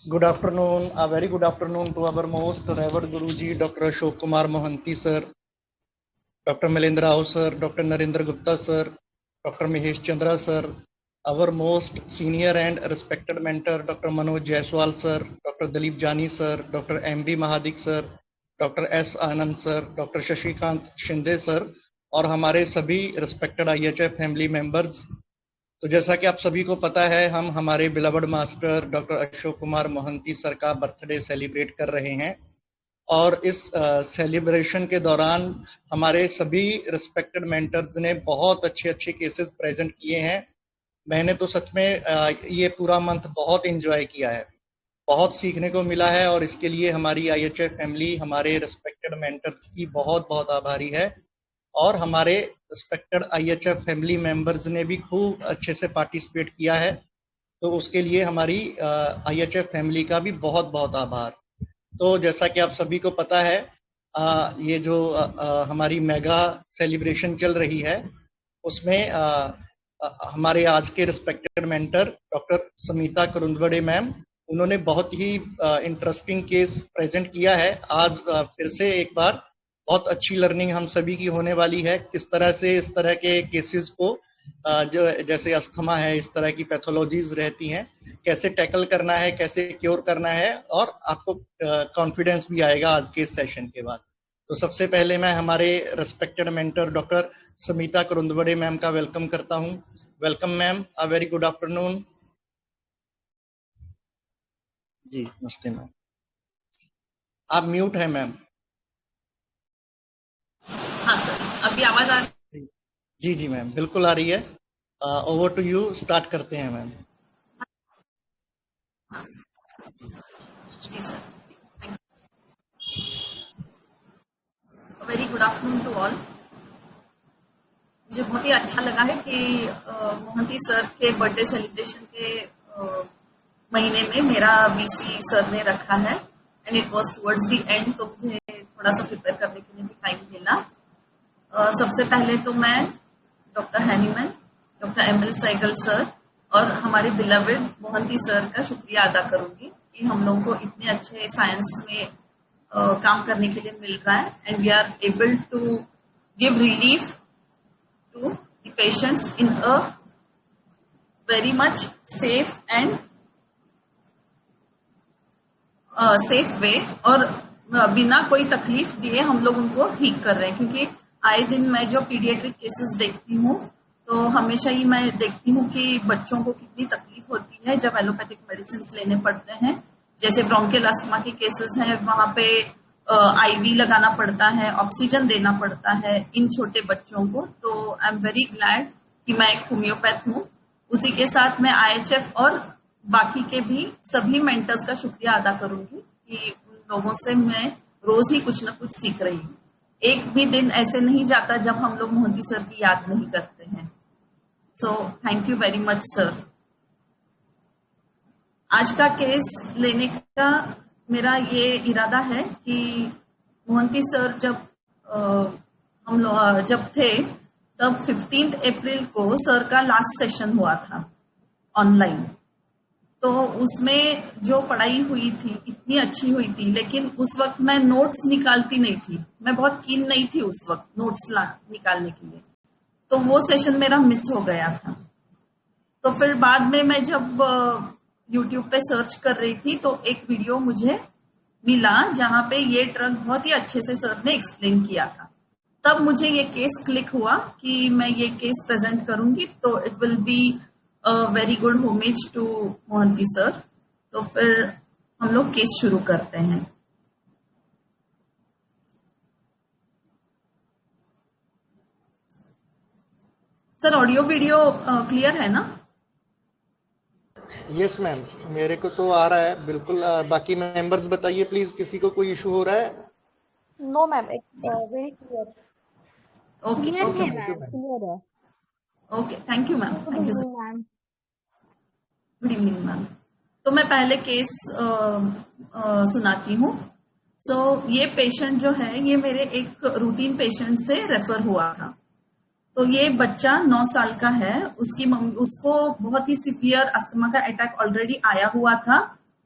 Good afternoon, a very good afternoon to our most revered Guruji, Dr. Ashok Kumar Mohanty sir, Dr. Milendra Rao sir, Dr. Narendra Gupta sir, Dr. Mahesh Chandra sir, our most senior and respected mentor, Dr. Manoj Jaiswal sir, Dr. Dalip Jani sir, Dr. M.B. Mahadik sir, Dr. S. Anand sir, Dr. Shashikant Shinde sir, और हमारे सभी respected IHF family members. तो जैसा कि आप सभी को पता है, हम हमारे beloved master doctor Ashok Kumar Mohanty sir का बर्थडे सेलिब्रेट कर रहे हैं और इस सेलिब्रेशन के दौरान हमारे सभी रिस्पेक्टेड मेंटर्स ने बहुत अच्छे अच्छे केसेस प्रेजेंट किए हैं। मैंने तो सच में ये पूरा मंथ बहुत एंजॉय किया है, बहुत सीखने को मिला है और इसके लिए हमारी IHF फैमिली हमारे रिस्पेक्टेड मेंटर्स की बहुत बहुत आभारी है और हमारे रिस्पेक्टेड IHF फैमिली मेंबर्स ने भी खूब अच्छे से पार्टिसिपेट किया है, तो उसके लिए हमारी IHF फैमिली का भी बहुत बहुत आभार। तो जैसा कि आप सभी को पता है, ये जो हमारी मेगा सेलिब्रेशन चल रही है उसमें हमारे आज के respected mentor doctor Samita Karundwade ma'am, उन्होंने बहुत ही इंटरेस्टिंग केस प्रेजेंट किया है। आज फिर से एक बार बहुत अच्छी लर्निंग हम सभी की होने वाली है, किस तरह से इस तरह के केसेस को जो जैसे अस्थमा है, इस तरह की पैथोलॉजीज रहती हैं, कैसे टैकल करना है, कैसे क्योर करना है और आपको कॉन्फिडेंस भी आएगा आज के इस सेशन के बाद। तो सबसे पहले मैं हमारे respected mentor doctor Samita Karundwade ma'am का वेलकम करता हूं। Welcome ma'am, a very good afternoon. जी नमस्ते मैम, आप म्यूट है मैम। हाँ सर, अभी आवाज आ रही है? जी जी मैम, बिल्कुल आ रही है। ओवर टू यू, स्टार्ट करते हैं मैम। जी sir, very good afternoon to all. मुझे बहुत ही अच्छा लगा है कि मोहंती सर के बर्थडे सेलिब्रेशन के महीने में मेरा BC सर ने रखा है and it was towards the end, तो मुझे थोड़ा सा प्रिपेयर करने के लिए भी टाइम मिला। सबसे पहले तो मैं doctor Hahnemann, doctor ML Sehgal sir और हमारे बिलवेड मोहंती सर का शुक्रिया अदा करूंगी कि हम लोगों को इतने अच्छे साइंस में काम करने के लिए मिल रहा है and we are able to give relief to the patients in a very much safe and safe way और बिना कोई तकलीफ दिए हम लोग उनको ठीक कर रहे हैं। क्योंकि आए दिन मैं जो पीडियाट्रिक केसेस देखती हूँ तो हमेशा ही मैं देखती हूँ कि बच्चों को कितनी तकलीफ होती है जब एलोपैथिक मेडिसिन लेने पड़ते हैं। जैसे ब्रोंकियल अस्थमा के केसेस हैं, वहाँ पे IV लगाना पड़ता है, ऑक्सीजन देना पड़ता है इन छोटे बच्चों को। तो आई एम वेरी ग्लैड कि मैं एक होम्योपैथ हूँ। उसी के साथ मैं IHF और बाकी के भी सभी मेंटर्स का शुक्रिया अदा करूंगी कि उन लोगों से मैं रोज ही कुछ ना कुछ सीख रही हूँ। एक भी दिन ऐसे नहीं जाता जब हम लोग मोहंती सर की याद नहीं करते हैं। So thank you very much sir. आज का केस लेने का मेरा ये इरादा है कि मोहंती सर हम लोग जब थे तब 15 अप्रैल को सर का लास्ट सेशन हुआ था ऑनलाइन। तो उसमें जो पढ़ाई हुई थी इतनी अच्छी हुई थी, लेकिन उस वक्त मैं नोट्स निकालती नहीं थी, मैं बहुत कीन नहीं थी उस वक्त नोट्स निकालने के लिए, तो वो सेशन मेरा मिस हो गया था। तो फिर बाद में मैं जब YouTube पे सर्च कर रही थी तो एक वीडियो मुझे मिला जहां पे ये ड्रग बहुत ही अच्छे से सर ने एक्सप्लेन किया था। तब मुझे ये केस क्लिक हुआ कि मैं ये केस प्रेजेंट करूंगी, तो it will be very good homage to Mohanty sir. तो फिर हम लोग केस शुरू करते हैं। सर ऑडियो वीडियो क्लियर है ना? यस मैम, मेरे को तो आ रहा है बिल्कुल। बाकी मेंबर्स बताइए प्लीज, किसी को कोई इशू हो रहा है? No ma'am, very clear. Okay okay clear है। Okay, thank you ma'am, thank you sir. Ma'am good evening ma'am. तो मैं पहले केस सुनाती हूँ। सो ये पेशेंट जो है ये मेरे एक रूटीन पेशेंट से रेफर हुआ था। तो ये बच्चा 9 साल का है, उसकी उसको बहुत ही सिवियर अस्थमा का अटैक ऑलरेडी आया हुआ था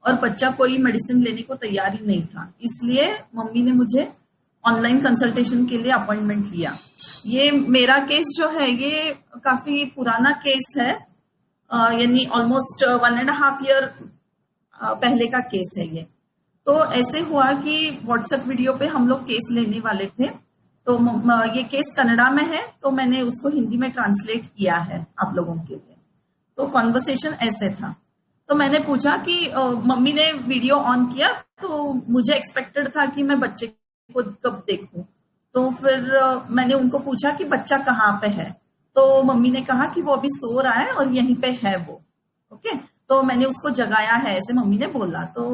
और बच्चा कोई मेडिसिन लेने को तैयार ही नहीं था। इसलिए मम्मी ने मुझे ऑनलाइन कंसल्टेशन के लिए अपॉइंटमेंट लिया। ये मेरा केस जो है ये काफी पुराना केस है, यानी ऑलमोस्ट 1.5 ईयर पहले का केस है ये। तो ऐसे हुआ कि व्हाट्सएप वीडियो पे हम लोग केस लेने वाले थे, तो ये केस कन्नड़ा में है, तो मैंने उसको हिंदी में ट्रांसलेट किया है आप लोगों के लिए। तो कॉन्वर्सेशन ऐसे था। तो मैंने पूछा कि मम्मी ने वीडियो ऑन किया, तो मुझे एक्सपेक्टेड था कि मैं बच्चे को कब देखूं। तो फिर मैंने उनको पूछा कि बच्चा कहाँ पे है, तो मम्मी ने कहा कि वो अभी सो रहा है और यहीं पे है वो। ओके, तो मैंने उसको जगाया है, ऐसे मम्मी ने बोला। तो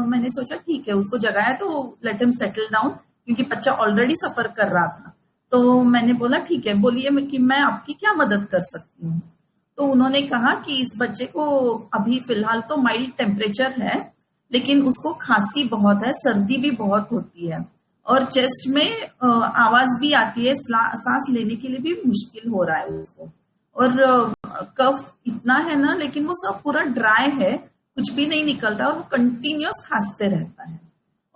मैंने सोचा ठीक है, उसको जगाया तो लेट हिम सेटल डाउन, क्योंकि बच्चा ऑलरेडी सफर कर रहा था। तो मैंने बोला ठीक है, बोलिए कि मैं आपकी क्या मदद कर सकती हूँ। तो उन्होंने कहा कि इस बच्चे को अभी फिलहाल तो माइल्ड टेम्परेचर है, लेकिन उसको खांसी बहुत है, सर्दी भी बहुत होती है, और चेस्ट में आवाज भी आती है, सांस लेने के लिए भी मुश्किल हो रहा है उसको, और कफ इतना है ना, लेकिन वो सब पूरा ड्राई है, कुछ भी नहीं निकलता, और वो कंटिन्यूअस खांसते रहता है,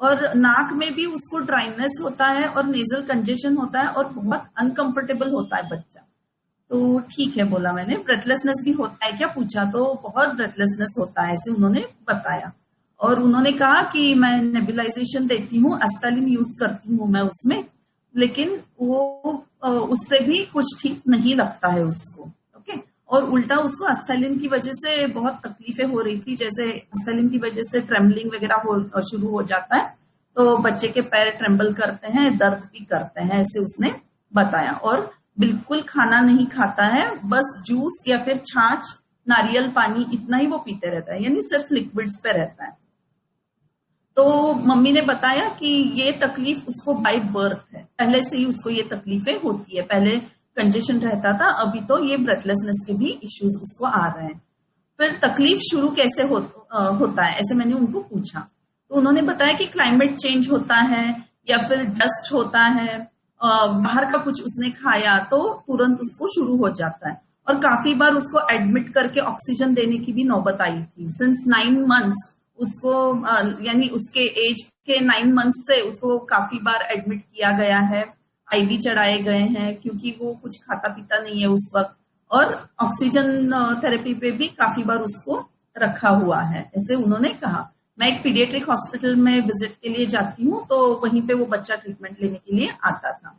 और नाक में भी उसको ड्राइनेस होता है और नेजल कंजेशन होता है, और बहुत अनकंफर्टेबल होता है बच्चा। तो ठीक है बोला मैंने, ब्रेथलेसनेस भी होता है क्या पूछा, तो बहुत ब्रेथलेसनेस होता है ऐसे उन्होंने बताया। और उन्होंने कहा कि मैं नेबुलाइजेशन देती हूँ, एस्टालिन यूज करती हूँ मैं उसमें, लेकिन वो उससे भी कुछ ठीक नहीं लगता है उसको। ओके, और उल्टा उसको एस्टालिन की वजह से बहुत तकलीफें हो रही थी, जैसे एस्टालिन की वजह से ट्रेम्बलिंग वगैरह शुरू हो जाता है, तो बच्चे के पैर ट्रेम्बल करते हैं, दर्द भी करते हैं, ऐसे उसने बताया। और बिल्कुल खाना नहीं खाता है, बस जूस या फिर छाछ, नारियल पानी, इतना ही वो पीते रहता है, यानी सिर्फ लिक्विड्स पे रहता है। तो मम्मी ने बताया कि ये तकलीफ उसको बाय बर्थ है, पहले से ही उसको ये तकलीफें होती है, पहले कंजेशन रहता था, अभी तो ये ब्रेथलेसनेस के भी इश्यूज उसको आ रहे हैं। फिर तकलीफ शुरू कैसे होता है, ऐसे मैंने उनको पूछा। तो उन्होंने बताया कि क्लाइमेट चेंज होता है, या फिर डस्ट होता है, बाहर का कुछ उसने खाया तो तुरंत उसको शुरू हो जाता है, और काफी बार उसको एडमिट करके ऑक्सीजन देने की भी नौबत आई थी। सिंस 9 मंथ्स उसको, यानी उसके एज के 9 मंथ्स से उसको काफी बार एडमिट किया गया है, आईवी चढ़ाए गए हैं, क्योंकि वो कुछ खाता पीता नहीं है उस वक्त, और ऑक्सीजन थेरेपी पे भी काफी बार उसको रखा हुआ है, ऐसे उन्होंने कहा। मैं एक पीडियाट्रिक हॉस्पिटल में विजिट के लिए जाती हूँ, तो वहीं पे वो बच्चा ट्रीटमेंट लेने के लिए आता था।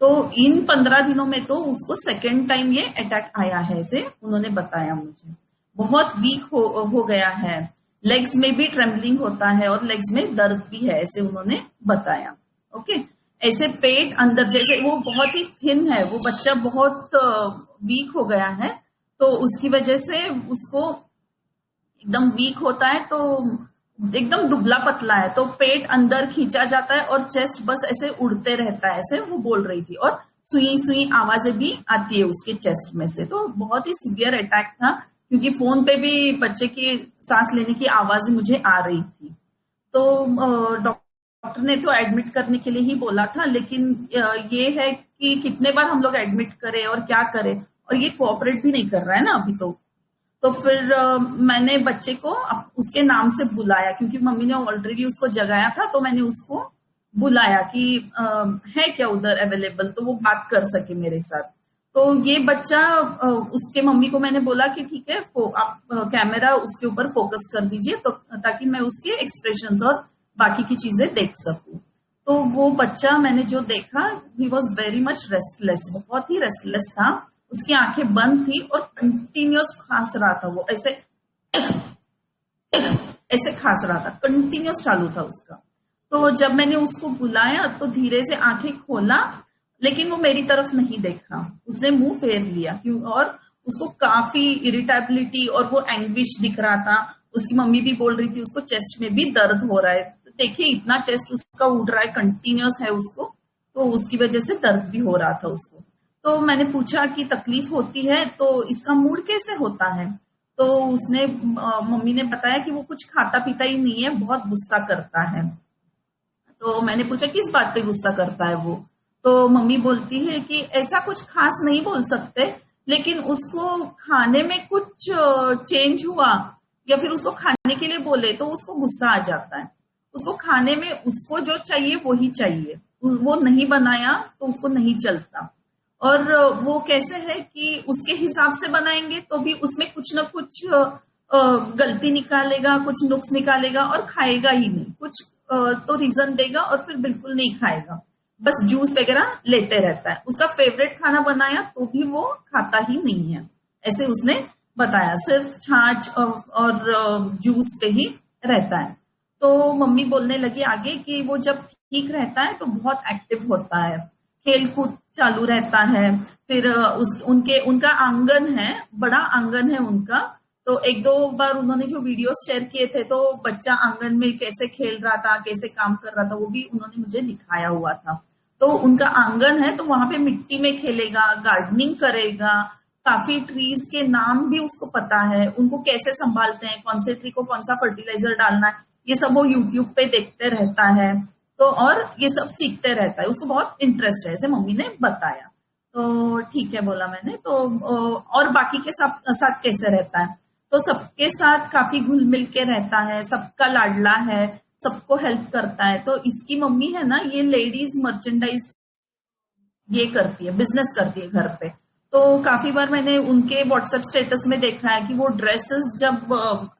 तो इन 15 दिनों में तो उसको सेकेंड टाइम ये अटैक आया है, ऐसे उन्होंने बताया मुझे। बहुत वीक हो गया है, लेग्स में भी ट्रेम्बलिंग होता है और लेग्स में दर्द भी है, ऐसे उन्होंने बताया। ओके, ऐसे पेट अंदर, जैसे वो बहुत ही थिन है, वो बच्चा बहुत वीक हो गया है, तो उसकी वजह से उसको एकदम वीक होता है, तो एकदम दुबला पतला है, तो पेट अंदर खींचा जाता है और चेस्ट बस ऐसे उड़ते रहता है, ऐसे वो बोल रही थी, और सुई सुई आवाजें भी आती है उसके चेस्ट में से। तो बहुत ही सीवियर अटैक था, क्योंकि फोन पे भी बच्चे की सांस लेने की आवाज मुझे आ रही थी। तो डॉक्टर ने तो एडमिट करने के लिए ही बोला था, लेकिन ये है कि कितने बार हम लोग एडमिट करें और क्या करें, और ये कोऑपरेट भी नहीं कर रहा है ना अभी तो फिर मैंने बच्चे को उसके नाम से बुलाया, क्योंकि मम्मी ने ऑलरेडी उसको जगाया था, तो मैंने उसको बुलाया कि है क्या उधर अवेलेबल, तो वो बात कर सके मेरे साथ। तो ये बच्चा, उसके मम्मी को मैंने बोला कि ठीक है, आप कैमरा उसके ऊपर फोकस कर दीजिए, तो ताकि मैं उसके एक्सप्रेशंस और बाकी की चीजें देख सकूं। तो वो बच्चा मैंने जो देखा, he was very much restless, बहुत ही रेस्टलेस था, उसकी आंखें बंद थी और कंटिन्यूअस खांस रहा था, वो ऐसे ऐसे खांस रहा था, कंटिन्यूअस चालू था उसका। तो जब मैंने उसको बुलाया तो धीरे से आंखें खोला, लेकिन वो मेरी तरफ नहीं देखा, उसने मुंह फेर लिया, क्यों, और उसको काफी इरिटेबिलिटी और वो एंग्विश दिख रहा था। उसकी मम्मी भी बोल रही थी उसको चेस्ट में भी दर्द हो रहा है, तो देखिए इतना चेस्ट उसका उड़ रहा है, कंटिन्यूअस है उसको, तो उसकी वजह से दर्द भी हो रहा था उसको। तो मैंने पूछा कि तकलीफ होती है तो इसका मूड कैसे होता है, तो उसने, मम्मी ने बताया कि वो कुछ खाता पीता ही नहीं है, बहुत गुस्सा करता है। तो मैंने पूछा किस बात पे गुस्सा करता है वो, तो मम्मी बोलती है कि ऐसा कुछ खास नहीं बोल सकते, लेकिन उसको खाने में कुछ चेंज हुआ, या फिर उसको खाने के लिए बोले तो उसको गुस्सा आ जाता है। उसको खाने में उसको जो चाहिए वही चाहिए, वो नहीं बनाया तो उसको नहीं चलता। और वो कैसे है कि उसके हिसाब से बनाएंगे तो भी उसमें कुछ ना कुछ गलती निकालेगा, कुछ नुक्स निकालेगा और खाएगा ही नहीं। कुछ तो रीजन देगा और फिर बिल्कुल नहीं खाएगा, बस जूस वगैरह लेते रहता है। उसका फेवरेट खाना बनाया तो भी वो खाता ही नहीं है, ऐसे उसने बताया। सिर्फ छाछ और जूस पे ही रहता है। तो मम्मी बोलने लगी आगे कि वो जब ठीक रहता है तो बहुत एक्टिव होता है, खेल कूद चालू रहता है। फिर उनका आंगन है, बड़ा आंगन है उनका। तो एक दो बार उन्होंने जो वीडियोस शेयर किए थे तो बच्चा आंगन में कैसे खेल रहा था, कैसे काम कर रहा था, वो भी उन्होंने मुझे दिखाया हुआ था। तो उनका आंगन है तो वहां पे मिट्टी में खेलेगा, गार्डनिंग करेगा। काफी ट्रीज के नाम भी उसको पता है, उनको कैसे संभालते हैं, कौन से ट्री को कौन सा फर्टिलाइजर डालना है, ये सब वो यूट्यूब पे देखते रहता है। तो और ये सब सीखते रहता है, उसको बहुत इंटरेस्ट है, ऐसे मम्मी ने बताया। तो ठीक है बोला मैंने। तो और बाकी के साथ साथ कैसे रहता है, तो सबके साथ काफी घुल मिल के रहता है, सबका लाडला है, सबको हेल्प करता है। तो इसकी मम्मी है ना, ये लेडीज मर्चेंडाइज ये करती है, बिजनेस करती है घर पे। तो काफी बार मैंने उनके व्हाट्सएप स्टेटस में देखा है कि वो ड्रेसेस जब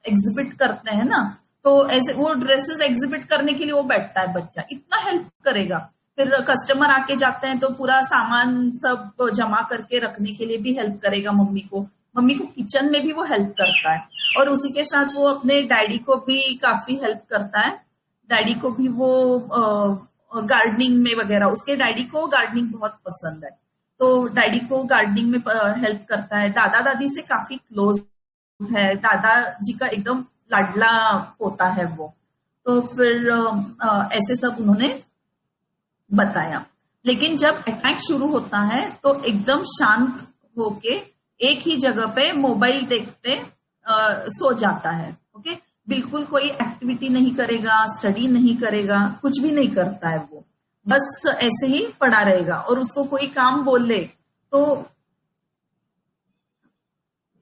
एग्जिबिट करते हैं ना, तो ऐसे वो ड्रेसेस एग्जिबिट करने के लिए वो बैठता है बच्चा, इतना हेल्प करेगा। फिर कस्टमर आके जाते हैं तो पूरा सामान सब जमा करके रखने के लिए भी हेल्प करेगा मम्मी को। मम्मी को किचन में भी वो हेल्प करता है। और उसी के साथ वो अपने डैडी को भी काफी हेल्प करता है। डैडी को भी वो गार्डनिंग में वगैरह, उसके डैडी को गार्डनिंग बहुत पसंद है, तो डैडी को गार्डनिंग में हेल्प करता है। दादा दादी से काफी क्लोज है, दादाजी का एकदम लाडला पोता है वो। तो फिर ऐसे सब उन्होंने बताया। लेकिन जब अटैक शुरू होता है तो एकदम शांत होके एक ही जगह पे मोबाइल देखते सो जाता है। ओके, बिल्कुल कोई एक्टिविटी नहीं करेगा, स्टडी नहीं करेगा, कुछ भी नहीं करता है वो, बस ऐसे ही पड़ा रहेगा। और उसको कोई काम बोले तो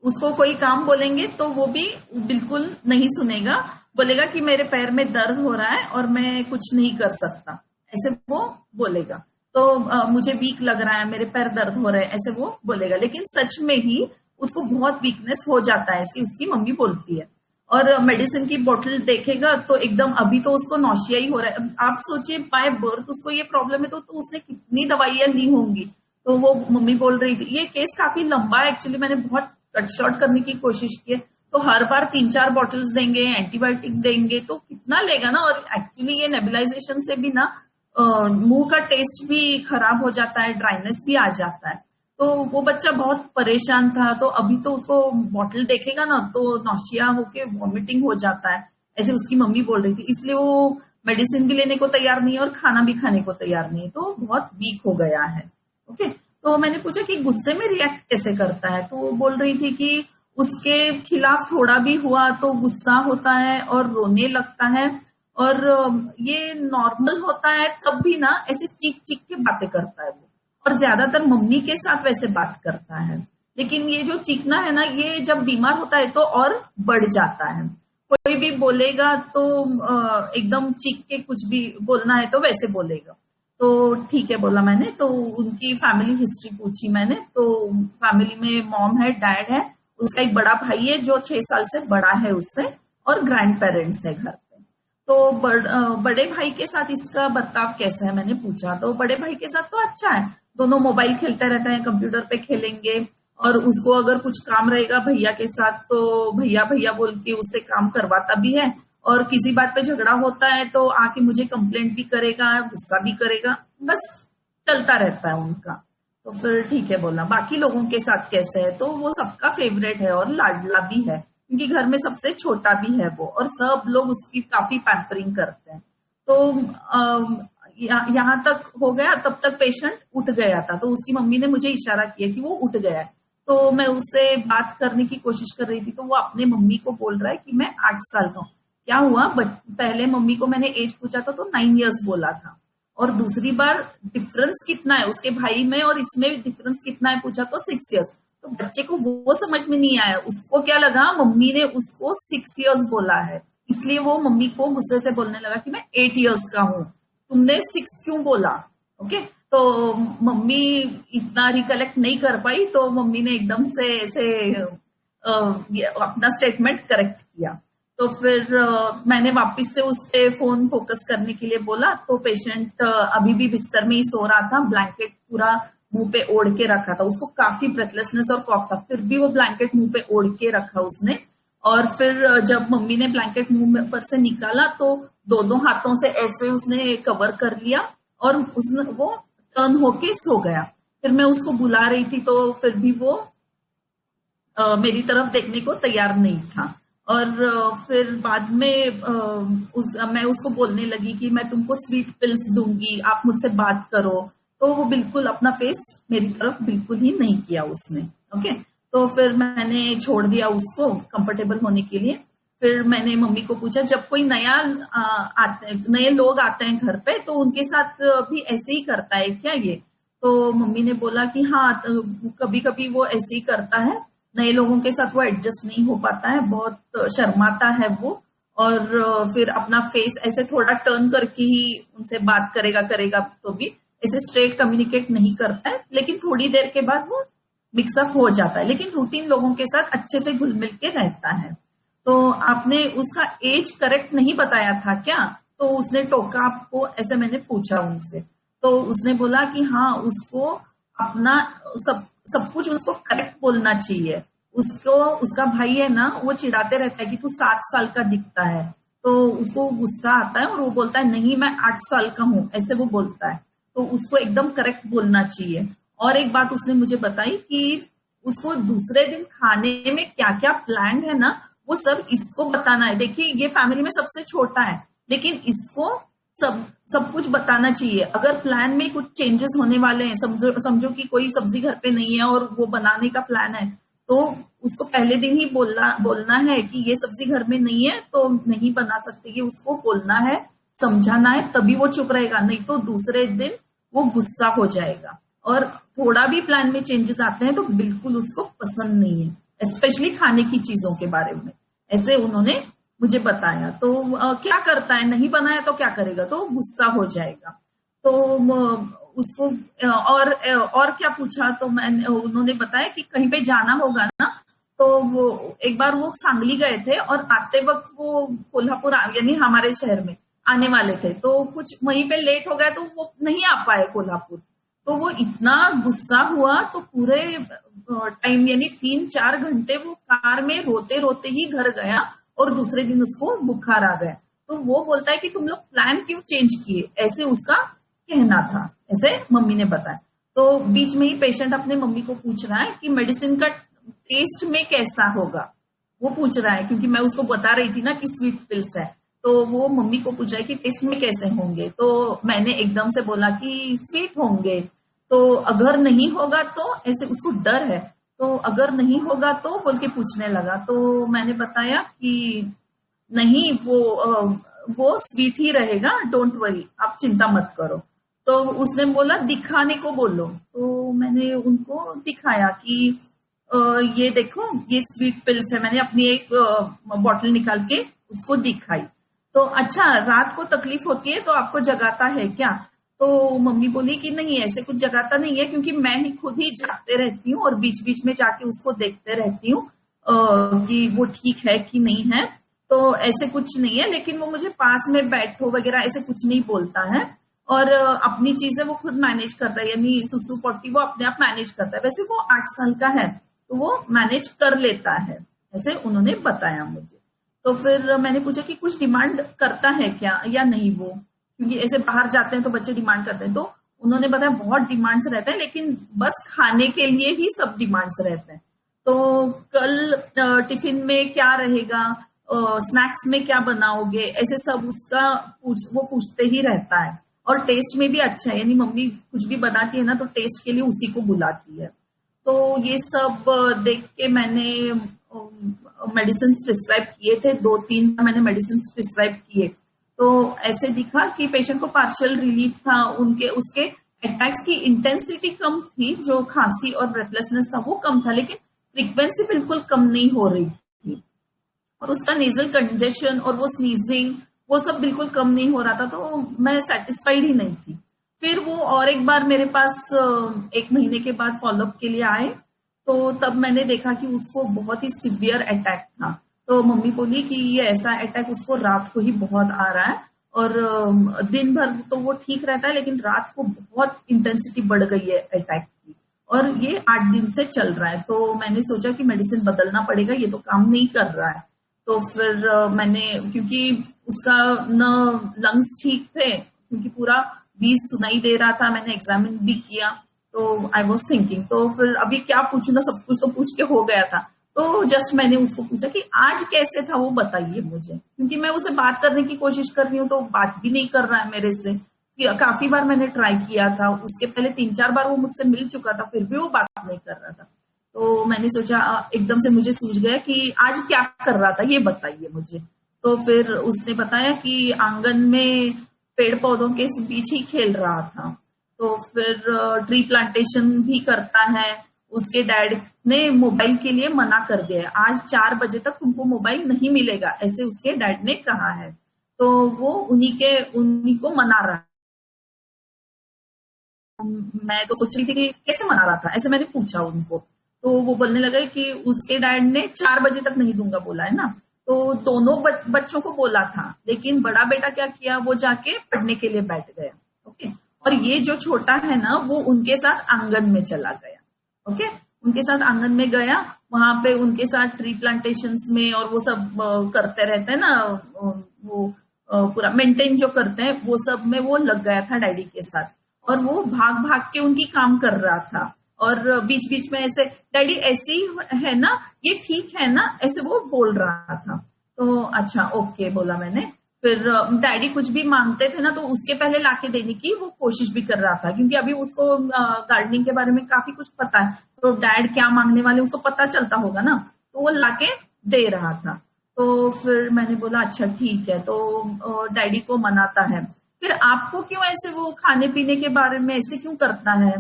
उसको कोई काम बोलेंगे तो वो भी बिल्कुल नहीं सुनेगा, बोलेगा कि मेरे पैर में दर्द हो रहा है और मैं कुछ नहीं कर सकता, ऐसे वो बोलेगा। तो मुझे वीक लग रहा है, मेरे पैर दर्द हो रहे हैं, ऐसे वो बोलेगा। लेकिन सच में ही उसको बहुत वीकनेस हो जाता है, इसकी उसकी मम्मी बोलती है। और मेडिसिन की बोतल देखेगा तो एकदम, अभी तो उसको नौशिया ही हो रहा है। आप सोचिए बाय बर्थ उसको ये प्रॉब्लम है, तो उसने कितनी दवाइयां ली होंगी। तो वो मम्मी बोल रही थी, ये केस काफी लंबा है एक्चुअली, मैंने बहुत कट शॉर्ट करने की कोशिश की है। तो हर बार 3-4 बॉटल्स देंगे, एंटीबायोटिक देंगे तो कितना लेगा ना। और एक्चुअली ये नेबुलाइजेशन से भी ना मुंह का टेस्ट भी खराब हो जाता है, ड्राइनेस भी आ जाता है। तो वो बच्चा बहुत परेशान था। तो अभी तो उसको बॉटल देखेगा ना तो नौशिया होके वॉमिटिंग हो जाता है, ऐसे उसकी मम्मी बोल रही थी। इसलिए वो मेडिसिन भी लेने को तैयार नहीं है और खाना भी खाने को तैयार नहीं है, तो बहुत वीक हो गया है। ओके, तो मैंने पूछा कि गुस्से में रिएक्ट कैसे करता है, तो वो बोल रही थी कि उसके खिलाफ थोड़ा भी हुआ तो गुस्सा होता है और रोने लगता है। और ये नॉर्मल होता है तब भी ना ऐसे चीख चीख के बातें करता है वो, और ज्यादातर मम्मी के साथ वैसे बात करता है। लेकिन ये जो चीखना है ना, ये जब बीमार होता है तो और बढ़ जाता है। कोई भी बोलेगा तो एकदम चीख के कुछ भी बोलना है तो वैसे बोलेगा। तो ठीक है बोला मैंने। तो उनकी फैमिली हिस्ट्री पूछी मैंने। तो फैमिली में मॉम है, डैड है, उसका एक बड़ा भाई है जो 6 साल से बड़ा है उससे, और ग्रैंड पेरेंट्स है घर पे। तो बड़े भाई के साथ इसका बर्ताव कैसा है मैंने पूछा। तो बड़े भाई के साथ तो अच्छा है, दोनों मोबाइल खेलते रहते हैं, कंप्यूटर पे खेलेंगे। और उसको अगर कुछ काम रहेगा भैया के साथ तो भैया भैया बोल के उससे काम करवाता भी है। और किसी बात पे झगड़ा होता है तो आके मुझे कंप्लेंट भी करेगा, गुस्सा भी करेगा, बस चलता रहता है उनका। तो फिर ठीक है बोला। बाकी लोगों के साथ कैसे है, तो वो सबका फेवरेट है और लाडला भी है, क्योंकि घर में सबसे छोटा भी है वो, और सब लोग उसकी काफी पैम्परिंग करते हैं। तो यहाँ तक हो गया, तब तक पेशेंट उठ गया था। तो उसकी मम्मी ने मुझे इशारा किया कि वो उठ गया है। तो मैं उससे बात करने की कोशिश कर रही थी तो वो अपने मम्मी को बोल रहा है कि मैं 8 साल का हूँ। क्या हुआ, पहले मम्मी को मैंने एज पूछा था तो 9 इयर्स बोला था, और दूसरी बार डिफरेंस कितना है उसके भाई में और इसमें डिफरेंस कितना है पूछा तो 6 इयर्स। तो बच्चे को वो समझ में नहीं आया, उसको क्या लगा मम्मी ने उसको 6 years बोला है, इसलिए वो मम्मी को गुस्से से बोलने लगा कि मैं 8 years का हूँ, तुमने 6 क्यों बोला। ओके, तो मम्मी इतना रिकलेक्ट नहीं कर पाई, तो मम्मी ने एकदम से ऐसे अपना स्टेटमेंट करेक्ट किया। तो फिर मैंने वापस से उस पे फोन फोकस करने के लिए बोला, तो पेशेंट अभी भी बिस्तर में ही सो रहा था, ब्लैंकेट पूरा मुंह पे ओढ़ के रखा था, उसको काफी ब्रेथलेसनेस और कॉफ था, फिर भी वो ब्लैंकेट मुंह पे ओढ़ के रखा उसने। और फिर जब मम्मी ने ब्लैंकेट मुंह पर से निकाला तो दो हाथों से ऐसे उसने कवर कर लिया और उसने वो टर्न होके सो गया। फिर मैं उसको बुला रही थी तो फिर भी वो मेरी तरफ देखने को तैयार नहीं था। और फिर बाद में मैं उसको बोलने लगी कि मैं तुमको स्वीट पिल्स दूंगी, आप मुझसे बात करो, तो वो बिल्कुल अपना फेस मेरी तरफ बिल्कुल ही नहीं किया उसने। ओके, तो फिर मैंने छोड़ दिया उसको कंफर्टेबल होने के लिए। फिर मैंने मम्मी को पूछा, जब कोई नए लोग आते हैं घर पे तो उनके साथ भी ऐसे ही करता है क्या ये? तो मम्मी ने बोला कि हाँ, कभी कभी वो ऐसे ही करता है, नए लोगों के साथ वो एडजस्ट नहीं हो पाता है, बहुत शर्माता है वो, और फिर अपना फेस ऐसे थोड़ा टर्न करके ही उनसे बात करेगा तो भी ऐसे स्ट्रेट कम्युनिकेट नहीं करता है, लेकिन थोड़ी देर के बाद वो मिक्सअप हो जाता है, लेकिन रूटीन लोगों के साथ अच्छे से घुल मिल के रहता है। तो आपने उसका एज करेक्ट नहीं बताया था क्या? तो उसने टोका आपको, ऐसे मैंने पूछा उनसे, तो उसने बोला कि हाँ, उसको अपना सब कुछ उसको करेक्ट बोलना चाहिए। उसको उसका भाई है ना, वो चिढ़ाते रहता है कि तू 7 साल का दिखता है, तो उसको गुस्सा आता है और वो बोलता है नहीं मैं 8 साल का हूं, ऐसे वो बोलता है। तो उसको एकदम करेक्ट बोलना चाहिए। और एक बात उसने मुझे बताई कि उसको दूसरे दिन खाने में क्या क्या प्लान है ना, वो सब इसको बताना है। देखिए, ये फैमिली में सबसे छोटा है, लेकिन इसको सब कुछ बताना चाहिए। अगर प्लान में कुछ चेंजेस होने वाले हैं, समझो कि कोई सब्जी घर पे नहीं है और वो बनाने का प्लान है, तो उसको पहले दिन ही बोलना है कि ये सब्जी घर में नहीं है तो नहीं बना सकते, ये उसको बोलना है, समझाना है, तभी वो चुप रहेगा, नहीं तो दूसरे दिन वो गुस्सा हो जाएगा। और थोड़ा भी प्लान में चेंजेस आते हैं तो बिल्कुल उसको पसंद नहीं है, स्पेशली खाने की चीजों के बारे में, ऐसे उन्होंने मुझे बताया। तो क्या करता है, नहीं बनाया तो क्या करेगा, तो गुस्सा हो जाएगा। तो उसको और क्या पूछा, तो उन्होंने बताया कि कहीं पे जाना होगा ना, तो वो एक बार वो सांगली गए थे और आते वक्त वो कोल्हापुर यानी हमारे शहर में आने वाले थे, तो कुछ वहीं पे लेट हो गया तो वो नहीं आ पाए कोल्हापुर। तो वो इतना गुस्सा हुआ, तो पूरे टाइम यानी 3-4 घंटे वो कार में रोते रोते ही घर गया और दूसरे दिन उसको बुखार आ गया। तो वो बोलता है कि तुम लोग प्लान क्यों चेंज किए, ऐसे उसका कहना था, ऐसे मम्मी ने बताया। तो बीच में ही पेशेंट अपने मम्मी को पूछ रहा है कि मेडिसिन का टेस्ट में कैसा होगा, वो पूछ रहा है, क्योंकि मैं उसको बता रही थी ना कि स्वीट पिल्स है, तो वो मम्मी को पूछा है कि टेस्ट में कैसे होंगे। तो मैंने एकदम से बोला कि स्वीट होंगे। तो अगर नहीं होगा तो, ऐसे उसको डर है, तो अगर नहीं होगा तो बोल के पूछने लगा। तो मैंने बताया कि नहीं, वो स्वीट ही रहेगा, डोंट वरी, आप चिंता मत करो। तो उसने बोला दिखाने को बोलो, तो मैंने उनको दिखाया कि ये देखो, ये स्वीट पिल्स है। मैंने अपनी एक बॉटल निकाल के उसको दिखाई। तो अच्छा, रात को तकलीफ होती है तो आपको जगाता है क्या? तो मम्मी बोली कि नहीं, ऐसे कुछ जगाता नहीं है, क्योंकि मैं ही खुद ही जागते रहती हूँ और बीच बीच में जाके उसको देखते रहती हूँ कि वो ठीक है कि नहीं है, तो ऐसे कुछ नहीं है। लेकिन वो मुझे पास में बैठो वगैरह ऐसे कुछ नहीं बोलता है, और अपनी चीजें वो खुद मैनेज करता है, यानी सुसु पॉटी वो अपने आप मैनेज करता है। वैसे वो 8 साल का है तो वो मैनेज कर लेता है, ऐसे उन्होंने बताया मुझे। तो फिर मैंने पूछा कि कुछ डिमांड करता है क्या या नहीं वो, क्योंकि ऐसे बाहर जाते हैं तो बच्चे डिमांड करते हैं। तो उन्होंने बताया बहुत डिमांड्स रहते हैं, लेकिन बस खाने के लिए ही सब डिमांड्स रहते हैं। तो कल टिफिन में क्या रहेगा, स्नैक्स में क्या बनाओगे, ऐसे सब उसका वो पूछते ही रहता है। और टेस्ट में भी अच्छा है, यानी मम्मी कुछ भी बनाती है ना तो टेस्ट के लिए उसी को बुलाती है। तो ये सब देख के मैंने मेडिसिन प्रिस्क्राइब किए थे, 2-3 मैंने मेडिसिन प्रिस्क्राइब किए। तो ऐसे दिखा कि पेशेंट को पार्शियल रिलीफ था, उसके अटैक्स की इंटेंसिटी कम थी, जो खांसी और ब्रेथलेसनेस था वो कम था, लेकिन फ्रीक्वेंसी बिल्कुल कम नहीं हो रही थी। और उसका नेजल कंजेशन और वो स्नीजिंग वो सब बिल्कुल कम नहीं हो रहा था, तो मैं सेटिस्फाइड ही नहीं थी। फिर वो और एक बार मेरे पास 1 महीने के बाद फॉलोअप के लिए आए, तो तब मैंने देखा कि उसको बहुत ही सिवियर अटैक था। तो मम्मी बोली कि ये ऐसा अटैक उसको रात को ही बहुत आ रहा है, और दिन भर तो वो ठीक रहता है, लेकिन रात को बहुत इंटेंसिटी बढ़ गई है अटैक की, और ये 8 दिन से चल रहा है। तो मैंने सोचा कि मेडिसिन बदलना पड़ेगा, ये तो काम नहीं कर रहा है। तो फिर मैंने, क्योंकि उसका न लंग्स ठीक थे, क्योंकि पूरा 20 सुनाई दे रहा था, मैंने एग्जामिन भी किया। तो आई वॉज थिंकिंग, तो फिर अभी क्या पूछूं ना, सब कुछ तो पूछ के हो गया था। तो जस्ट मैंने उसको पूछा कि आज कैसे था वो बताइए मुझे, क्योंकि मैं उसे बात करने की कोशिश कर रही हूँ तो बात भी नहीं कर रहा है मेरे से। काफी बार मैंने ट्राई किया था, उसके पहले 3-4 बार वो मुझसे मिल चुका था, फिर भी वो बात नहीं कर रहा था। तो मैंने सोचा, एकदम से मुझे सूझ गया कि आज क्या कर रहा था ये बताइए मुझे। तो फिर उसने बताया कि आंगन में पेड़ पौधों के बीच ही खेल रहा था। तो फिर ट्री प्लांटेशन भी करता है। उसके डैड ने मोबाइल के लिए मना कर दिया है, आज 4 बजे तक तुमको मोबाइल नहीं मिलेगा, ऐसे उसके डैड ने कहा है। तो वो उन्हीं को मना रहा है। मैं तो सोच रही थी कि कैसे मना रहा था, ऐसे मैंने पूछा उनको। तो वो बोलने लगे कि उसके डैड ने 4 बजे तक नहीं दूंगा बोला है ना। तो दोनों बच्चों को बोला था, लेकिन बड़ा बेटा क्या किया, वो जाके पढ़ने के लिए बैठ गया। ओके। और ये जो छोटा है ना, वो उनके साथ आंगन में चला गया। ओके। उनके साथ आंगन में गया, वहां पे उनके साथ ट्री प्लांटेशंस में और वो सब करते रहते हैं ना, वो पूरा मेंटेन जो करते हैं वो सब में वो लग गया था डैडी के साथ। और वो भाग भाग के उनकी काम कर रहा था, और बीच बीच में ऐसे, डैडी ऐसी है ना, ये ठीक है ना, ऐसे वो बोल रहा था। तो अच्छा ओके बोला मैंने। फिर डैडी कुछ भी मांगते थे ना, तो उसके पहले लाके देने की वो कोशिश भी कर रहा था, क्योंकि अभी उसको गार्डनिंग के बारे में काफी कुछ पता है, तो डैड क्या मांगने वाले उसको पता चलता होगा ना, तो वो लाके दे रहा था। तो फिर मैंने बोला अच्छा ठीक है, तो डैडी को मनाता है। फिर आपको क्यों ऐसे वो खाने पीने के बारे में ऐसे क्यों करता है?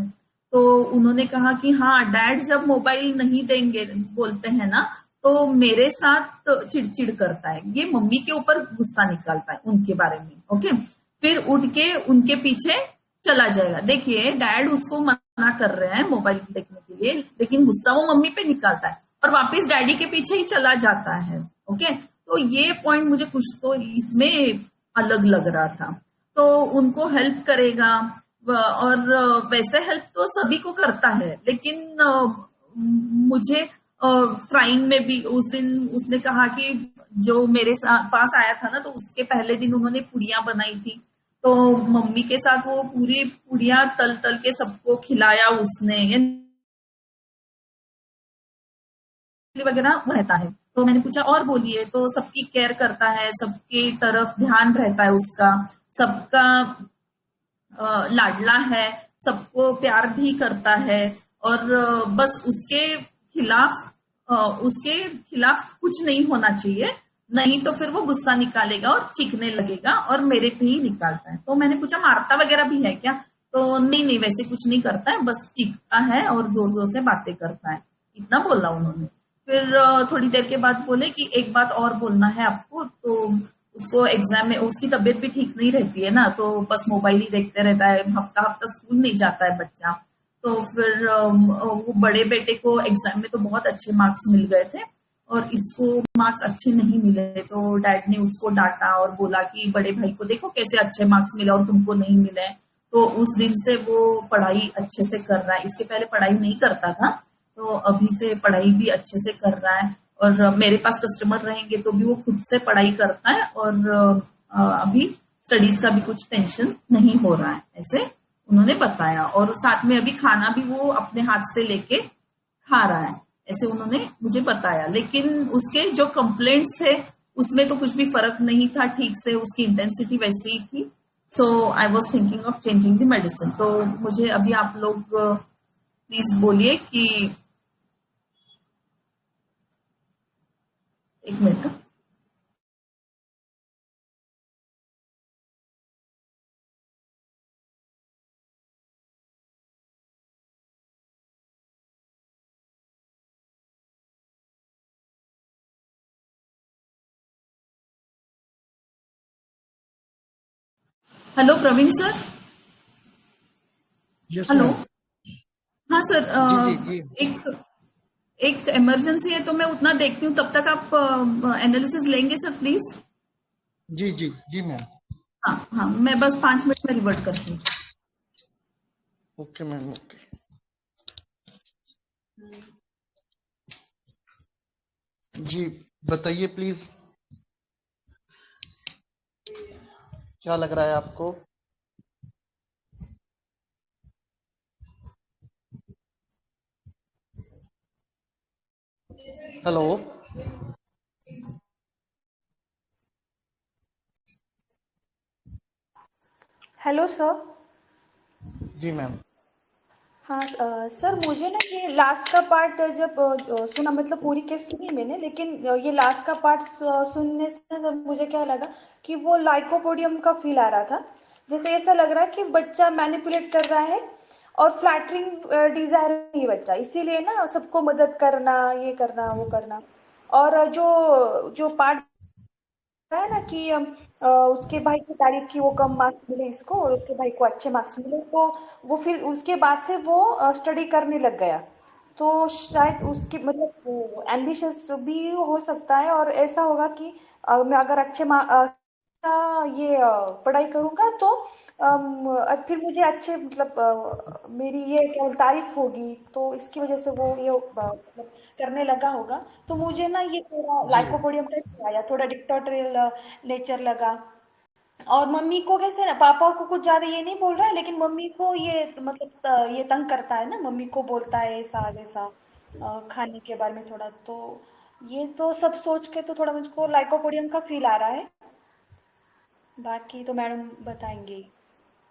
तो उन्होंने कहा कि हाँ, डैड जब मोबाइल नहीं देंगे बोलते हैं ना, तो मेरे साथ चिड़चिड़ करता है, ये मम्मी के ऊपर गुस्सा निकालता है उनके बारे में। ओके। फिर उठ के उनके पीछे चला जाएगा। देखिए, डैड उसको मना कर रहे हैं मोबाइल देखने के लिए, लेकिन गुस्सा वो मम्मी पे निकालता है और वापस डैडी के पीछे ही चला जाता है। ओके। तो ये पॉइंट मुझे कुछ तो इसमें अलग लग रहा था। तो उनको हेल्प करेगा, और वैसे हेल्प तो सभी को करता है, लेकिन मुझे फ्राइंग में भी उस दिन उसने कहा कि जो मेरे पास आया था ना, तो उसके पहले दिन उन्होंने पुड़िया बनाई थी। तो मम्मी के साथ वो पूरी पुड़िया तल तल के सबको खिलाया उसने, वगैरह रहता है। तो मैंने पूछा और बोलिए, तो सबकी केयर करता है, सबकी तरफ ध्यान रहता है उसका, सबका लाडला है, सबको प्यार भी करता है। और बस उसके खिलाफ कुछ नहीं होना चाहिए, नहीं तो फिर वो गुस्सा निकालेगा और चीखने लगेगा, और मेरे पे ही निकालता है। तो मैंने पूछा मारता वगैरह भी है क्या? तो नहीं नहीं, वैसे कुछ नहीं करता है, बस चीखता है और जोर जोर से बातें करता है, इतना बोला उन्होंने। फिर थोड़ी देर के बाद बोले कि एक बात और बोलना है आपको। तो उसको एग्जाम में उसकी तबीयत भी ठीक नहीं रहती है ना, तो बस मोबाइल ही देखते रहता है, हफ्ता हफ्ता स्कूल नहीं जाता है बच्चा। तो फिर वो बड़े बेटे को एग्जाम में तो बहुत अच्छे मार्क्स मिल गए थे, और इसको मार्क्स अच्छे नहीं मिले। तो डैड ने उसको डांटा और बोला कि बड़े भाई को देखो कैसे अच्छे मार्क्स मिले और तुमको नहीं मिले। तो उस दिन से वो पढ़ाई अच्छे से कर रहा है, इसके पहले पढ़ाई नहीं करता था, तो अभी से पढ़ाई भी अच्छे से कर रहा है। और मेरे पास कस्टमर रहेंगे तो भी वो खुद से पढ़ाई करता है, और अभी स्टडीज का भी कुछ टेंशन नहीं हो रहा है, ऐसे उन्होंने बताया। और साथ में अभी खाना भी वो अपने हाथ से लेके खा रहा है, ऐसे उन्होंने मुझे बताया। लेकिन उसके जो कंप्लेंट्स थे उसमें तो कुछ भी फर्क नहीं था, ठीक से उसकी इंटेंसिटी वैसी ही थी। So I was thinking of changing the medicine. तो मुझे अभी आप लोग प्लीज बोलिए कि, 1 minute. Hello Praveen sir. Yes hello. Ma'am. हाँ सर, जी जी जी एक एक इमरजेंसी है तो मैं उतना देखती हूँ, तब तक आप एनालिसिस लेंगे सर प्लीज। जी जी जी मैम। हाँ हाँ, मैं बस 5 मिनट में रिवर्ट करती हूँ। Okay ma'am okay. जी बताइए प्लीज, क्या लग रहा है आपको? हेलो। Hello sir. जी मैम। हाँ सर, मुझे ना ये लास्ट का पार्ट जब सुना, मतलब पूरी केस सुनी मैंने, लेकिन ये लास्ट का पार्ट सुनने से ना मुझे क्या लगा कि वो लाइकोपोडियम का फील आ रहा था। जैसे ऐसा लग रहा है कि बच्चा मैनिपुलेट कर रहा है और फ्लैटरिंग डिजायर है बच्चा, इसीलिए ना सबको मदद करना, ये करना वो करना। और जो जो पार्ट है ना कि उसके भाई की तारीफ की, वो कम मार्क्स मिले इसको और उसके भाई को अच्छे मार्क्स मिले, तो वो फिर उसके बाद से वो स्टडी करने लग गया। तो शायद उसकी मतलब एम्बिशियस भी हो सकता है, और ऐसा होगा कि मैं अगर ये पढ़ाई करूंगा तो फिर मुझे अच्छे मतलब मेरी ये क्या तारीफ होगी, तो इसकी वजह से वो ये मतलब करने लगा होगा। तो मुझे ना ये थोड़ा जी लाइकोपोडियम टाइप आया, थोड़ा डिक्टेटोरियल नेचर लगा। और मम्मी को कैसे ना, पापा को कुछ ज्यादा ये नहीं बोल रहा है, लेकिन मम्मी को ये मतलब ये तंग करता है ना, मम्मी को बोलता है ऐसा वैसा खाने के बारे में थोड़ा। तो ये तो सब सोच के तो थोड़ा मुझको लाइकोपोडियम का फील आ रहा है। बाकी तो मैडम बताएंगे।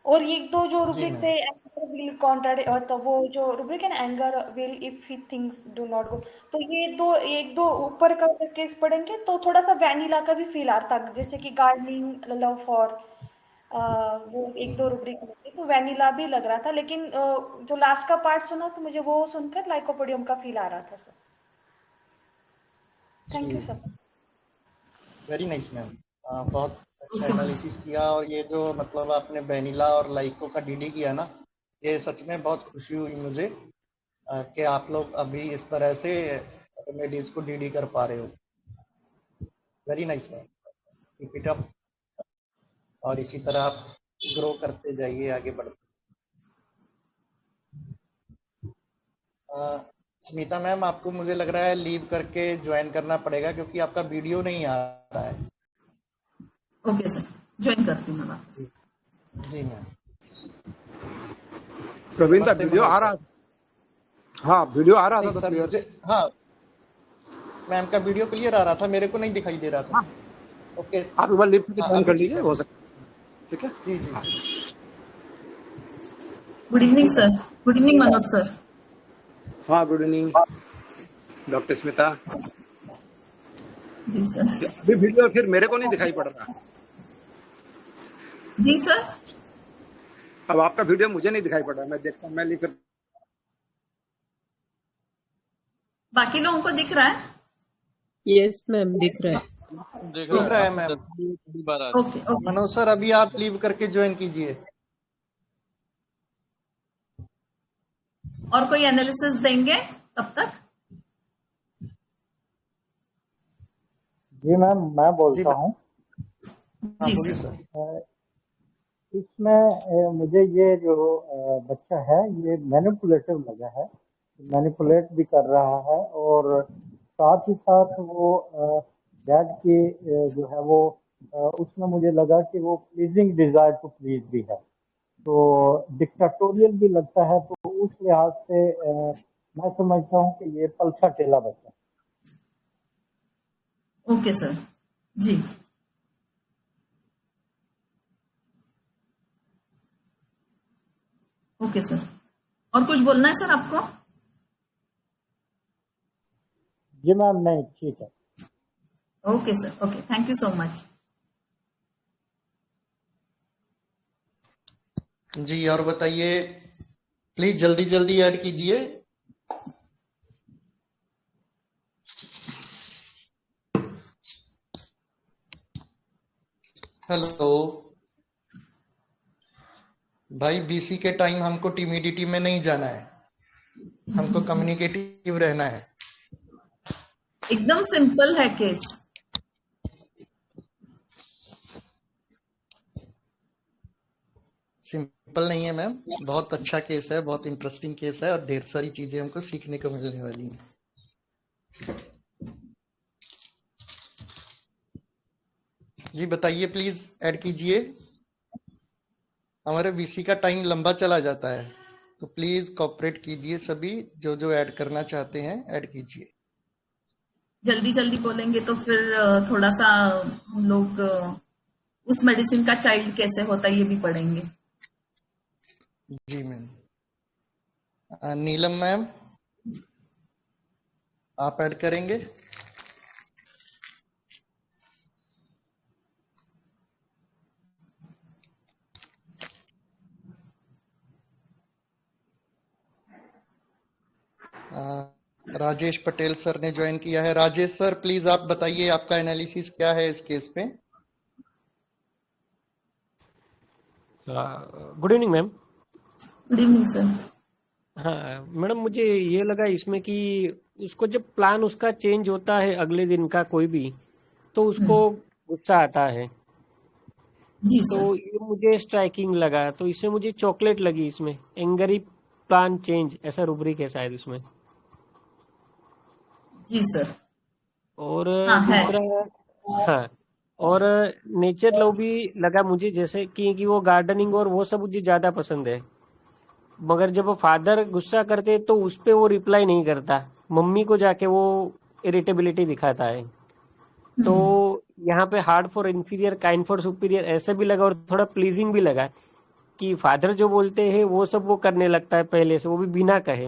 और ये दो जो जी रुब्रिक थे, मैम। एंगर विल कॉन्ट्राडिक्ट, तो वो जो रुब्रिक है ना, anger will if he things do not go, तो ये दो एक दो ऊपर का केस पढ़ेंगे तो थोड़ा सा वैनिला का भी फील आता है, जैसे कि गार्डनिंग, लव फॉर, वो एक दो रुब्रिक में तो वैनिला भी लग रहा था, लेकिन जो लास्ट का पार्ट सुना तो मुझे वो सुनकर लाइकोपोडियम का फील आ रहा था सर। थैंक यू जी सर। Very nice ma'am. बहुत अच्छा ओके मैम। एनालिसिस किया, और ये जो मतलब आपने वेनिला और लाइको का डीडी किया ना, ये सच में बहुत खुशी हुई मुझे कि आप लोग अभी इस तरह से रेमेडीज को डीडी कर पा रहे हो। Very nice ma'am, keep it up, और इसी तरह आप ग्रो करते जाइए, आगे बढ़ते। स्मिता मैम, आपको मुझे लग रहा है लीव करके ज्वाइन करना पड़ेगा, क्योंकि आपका वीडियो नहीं आ रहा है। ओके सर, ज्वाइन करती हूँ मैं वापस। जी जी मैम। प्रवीण का नमस्ते वीडियो मनोज आ सर। रहा। हाँ, वीडियो आ रहा नहीं था तो सर, क्लियर। मुझे, हाँ, मैम का वीडियो क्लियर आ रहा था, मेरे को नहीं दिखाई दे रहा था। हाँ, ओके। आप एक बार लिफ्ट के हाँ ज्वाइन अभी कर ठीक लीजिए, है हो मैम। सकता है। ठीक है। जी जी हाँ। जी। Good thank evening you sir. Ma'am. Good evening Manoj sir. हाँ, गुड इवनिंग डॉक्टर स्मिता। जी सर। अभी वीडियो फिर मेरे को नहीं दिखाई पड़ रहा। जी सर। अब आपका वीडियो मुझे नहीं दिखाई पड़ रहा, मैं देखता हूँ, मैं लिख। बाकी लोगों को दिख रहा है? यस मैम, दिख रहा हाँ, है। देख रहा दिख है, रहा है आपकी मैम। तस्वीर पहली बार आ रही ओके ओके। मनोज सर, अभी आप लीव करके ज्वाइन कीजिए। और कोई एनालिसिस देंगे तब तक? जी मैम, मैं जी बोलता हूँ। हाँ जी बोलिए सर। सर। इसमें मुझे ये जो बच्चा है, ये मैनिपुलेटिव लगा है, मैनिपुलेट भी कर रहा है, और साथ ही साथ वो डैड की जो है वो उसमें मुझे लगा कि वो प्लीजिंग डिजायर टू प्लीज भी है, तो डिक्टाटोरियल भी लगता है, तो उस लिहाज से मैं समझता हूँ कि ये पलसा टेला बच्चा है। Okay sir. जी। Okay sir. और कुछ बोलना है सर आपको? जी मैम, नहीं ठीक है। Okay sir. Okay, thank you so much. जी और बताइए, प्लीज जल्दी जल्दी ऐड कीजिए। हेलो। भाई बीसी के टाइम हमको टिमिडिटी में नहीं जाना है, हमको कम्युनिकेटिव रहना है। एकदम सिंपल है केस। सिंपल नहीं है मैम, बहुत अच्छा केस है, बहुत इंटरेस्टिंग केस है और ढेर सारी चीजें हमको सीखने को मिलने वाली हैं। जी बताइए, प्लीज ऐड कीजिए। हमारे बीसी का टाइम लंबा चला जाता है, तो प्लीज कोऑपरेट कीजिए, सभी जो जो ऐड करना चाहते हैं ऐड कीजिए। जल्दी जल्दी बोलेंगे तो फिर थोड़ा सा हम लोग उस मेडिसिन का चाइल्ड कैसे होता है ये भी पढ़ेंगे। जी मैम। नीलम मैम, आप ऐड करेंगे? राजेश पटेल सर ने ज्वाइन किया है। राजेश सर प्लीज आप बताइए, आपका एनालिसिस क्या है इस केस पे? Good evening ma'am. Good evening sir. हाँ मैडम, मुझे ये लगा इसमें कि उसको जब प्लान उसका चेंज होता है अगले दिन का कोई भी, तो उसको गुस्सा आता है। जी तो सर। ये मुझे स्ट्राइकिंग लगा, तो इसमें मुझे चॉकलेट लगी इसमें, एंगरी प्लान चेंज ऐसा रुब्रिक है शायद इसमें। जी सर। और हाँ है। दूसरा, हाँ, और नेचर लव भी लगा मुझे, जैसे कि वो गार्डनिंग और वो सब मुझे ज्यादा पसंद है। मगर जब वो फादर गुस्सा करते तो उस पे वो रिप्लाई नहीं करता, मम्मी को जाके वो इरिटेबिलिटी दिखाता है। तो यहाँ पे hard for inferior, kind for superior ऐसे भी लगा, और थोड़ा प्लीजिंग भी लगा कि फादर जो बोलते हैं वो सब वो करने लगता है पहले से, वो भी बिना कहे।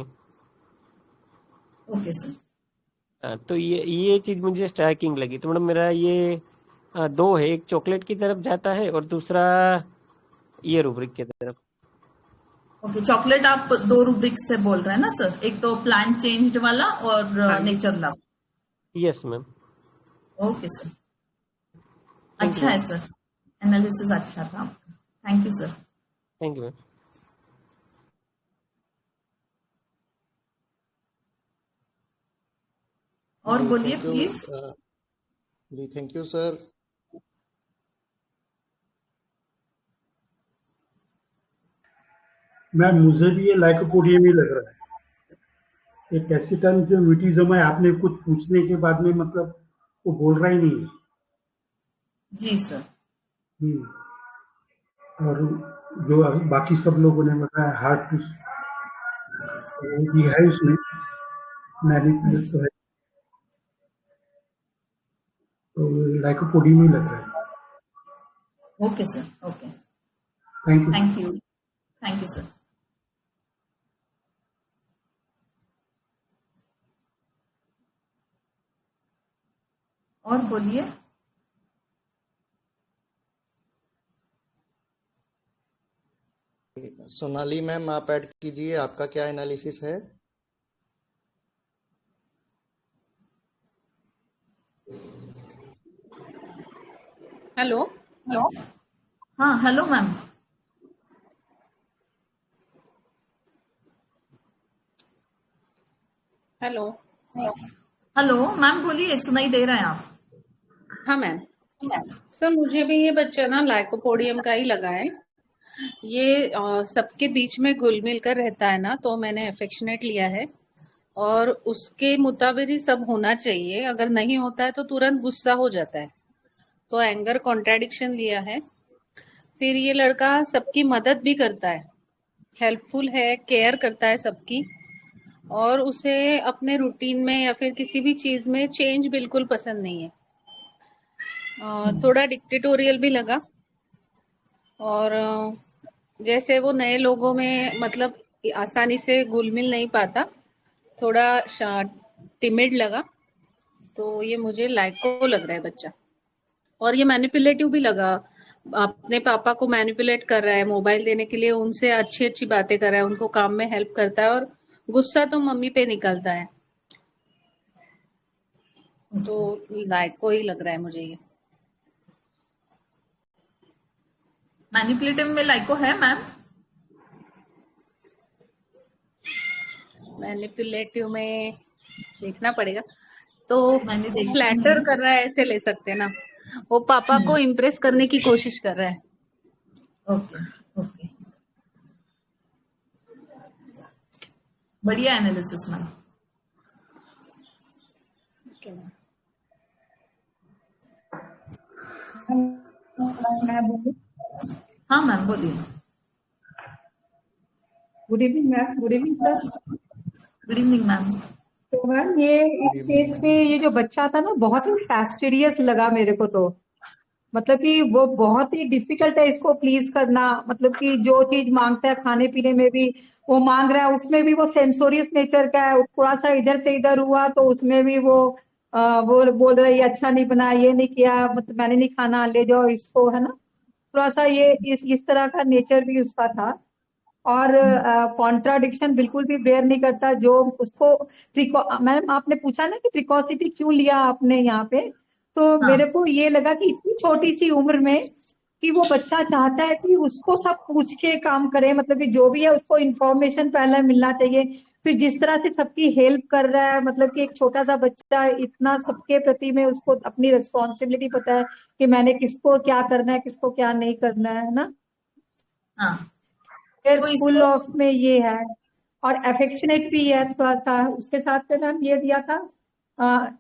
Okay sir. तो ये चीज मुझे स्ट्राइकिंग लगी। तो मैडम मेरा ये दो है, एक चॉकलेट की तरफ जाता है और दूसरा ये रूब्रिक की तरफ। ओके, चॉकलेट आप दो रूब्रिक से बोल रहे हैं ना सर, एक तो प्लान चेंज्ड वाला और हाँ, nature love. Yes ma'am. Okay sir. Thank you अच्छा मैम। है सर, एनालिसिस अच्छा था आपका। Thank you sir. Thank you ma'am. और जी बोलिए थैंक यू। प्लीज। जी थैंक यू सर। मैम मुझे भी ये लाइकोपोडियम ही लग रहा है। एक ऐसी टर्म जो म्यूटिज्म है, आपने कुछ पूछने के बाद में मतलब वो बोल रहा ही नहीं है। जी सर। और जो बाकी सब लोगों ने बताया हार्ट टू भी है उसमें, मैनिपुलेट तो है, तो लाइकोपोडियम ही लग रहा है। Okay sir. Okay, thank you. Thank you. Thank you sir. और बोलिए। सोनाली मैम आप ऐड कीजिए, आपका क्या एनालिसिस है? हेलो। हेलो। हाँ hello ma'am. Hello. Hello ma'am, बोलिए, सुनाई दे रहा है आप। हाँ मैम। सर मुझे भी ये बच्चा ना लाइकोपोडियम का ही लगा है। ये सबके बीच में घुल मिल कर रहता है ना, तो मैंने अफेक्शनेट लिया है। और उसके मुताबिक ही सब होना चाहिए, अगर नहीं होता है तो तुरंत गुस्सा हो जाता है। तो एंगर कॉन्ट्राडिक्शन लिया है। फिर ये लड़का सबकी मदद भी करता है, हेल्पफुल है, केयर करता है सबकी। और उसे अपने रूटीन में या फिर किसी भी चीज में चेंज बिल्कुल पसंद नहीं है। थोड़ा डिक्टेटोरियल भी लगा। और जैसे वो नए लोगों में मतलब आसानी से घुल मिल नहीं पाता, थोड़ा टिमिड लगा। तो ये मुझे लाइको लग रहा है बच्चा। और ये मैनिपुलेटिव भी लगा, अपने पापा को मैनिपुलेट कर रहा है, मोबाइल देने के लिए उनसे अच्छी अच्छी बातें कर रहा है, उनको काम में हेल्प करता है, और गुस्सा तो मम्मी पे निकलता है। तो लाइको ही लग रहा है मुझे ये। मैनिपुलेटिव में लाइको है मैम। मैनिपुलेटिव में देखना पड़ेगा। तो मैंने देखा फ्लैटर नहीं। कर रहा है, ऐसे ले सकते हैं ना, वो पापा को इम्प्रेस करने की कोशिश कर रहा है। ओके ओके, बढ़िया एनालिसिस मैम। मैं बोलूं? हाँ मैम बोलिए। Good evening ma'am. Good evening sir. Good evening ma'am. तो मैम ये इस केस पे ये जो बच्चा था ना, बहुत ही फैस्टिडियस लगा मेरे को। तो मतलब कि वो बहुत ही डिफिकल्ट है इसको प्लीज करना। मतलब कि जो चीज मांगता है खाने पीने में भी वो मांग रहा है, उसमें भी वो सेंसोरियस नेचर का है। थोड़ा सा इधर से इधर हुआ तो उसमें भी वो वो बोल रहा है ये अच्छा नहीं बना, ये नहीं किया, मतलब मैंने नहीं खाना, ले जाओ इसको, है ना। थोड़ा सा ये इस तरह का नेचर भी उसका था। और कॉन्ट्राडिक्शन बिल्कुल भी बेयर नहीं करता। जो उसको मैम आपने पूछा ना कि प्रिकॉसिटी क्यों लिया आपने यहाँ पे, तो हाँ मेरे को ये लगा कि इतनी छोटी सी उम्र में कि वो बच्चा चाहता है कि उसको सब पूछ के काम करे। मतलब कि जो भी है उसको इन्फॉर्मेशन पहले मिलना चाहिए। फिर जिस तरह से सबकी हेल्प कर रहा है, मतलब कि एक छोटा सा बच्चा इतना सबके प्रति में उसको अपनी रिस्पॉन्सिबिलिटी पता है कि मैंने किसको क्या करना है, किसको क्या नहीं करना है ना। हाँ, तो स्कूल इसको ऑफ में ये है। और अफेक्शनेट भी है थोड़ा सा। उसके साथ में मैम ये दिया था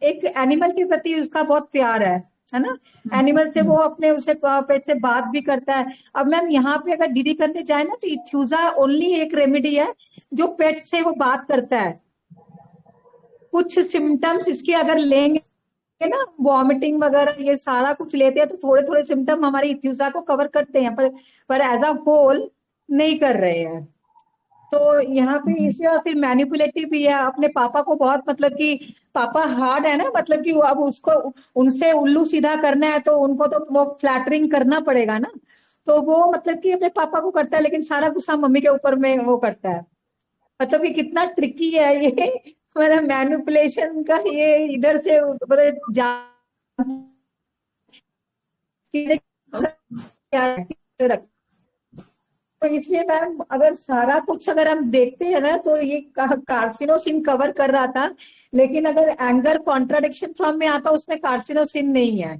एक एनिमल के प्रति उसका बहुत प्यार है ना। एनिमल से वो अपने उसे पेट से बात भी करता है। अब मैम यहाँ पे अगर डीडी करने जाए ना तो इथ्यूजा ओनली एक रेमेडी है जो पेट से वो बात करता है। कुछ सिम्टम्स इसके अगर लेंगे ना, वॉमिटिंग वगैरह ये सारा कुछ लेते हैं तो थोड़े थोड़े सिम्टम हमारे इथ्यूजा को कवर करते हैं, पर एज अ होल नहीं कर रहे हैं। तो यहाँ पे इसे और फिर मैनिपुलेटिव भी है अपने पापा को बहुत। मतलब कि पापा हार्ड है ना, मतलब कि अब उसको उनसे उल्लू सीधा करना है तो उनको तो वो फ्लैटरिंग करना पड़ेगा ना। तो वो मतलब कि अपने पापा को करता है लेकिन सारा गुस्सा मम्मी के ऊपर में वो करता है। मतलब कि कितना ट्रिकी है ये मतलब मैनिपुलेशन का ये इधर से मतलब जा तो इसलिए मैम अगर सारा कुछ अगर हम देखते हैं ना तो ये कार्सिनोसिन कवर कर रहा था। लेकिन अगर एंगर कॉन्ट्राडिक्शन फॉर्म में आता उसमें कार्सिनोसिन नहीं है।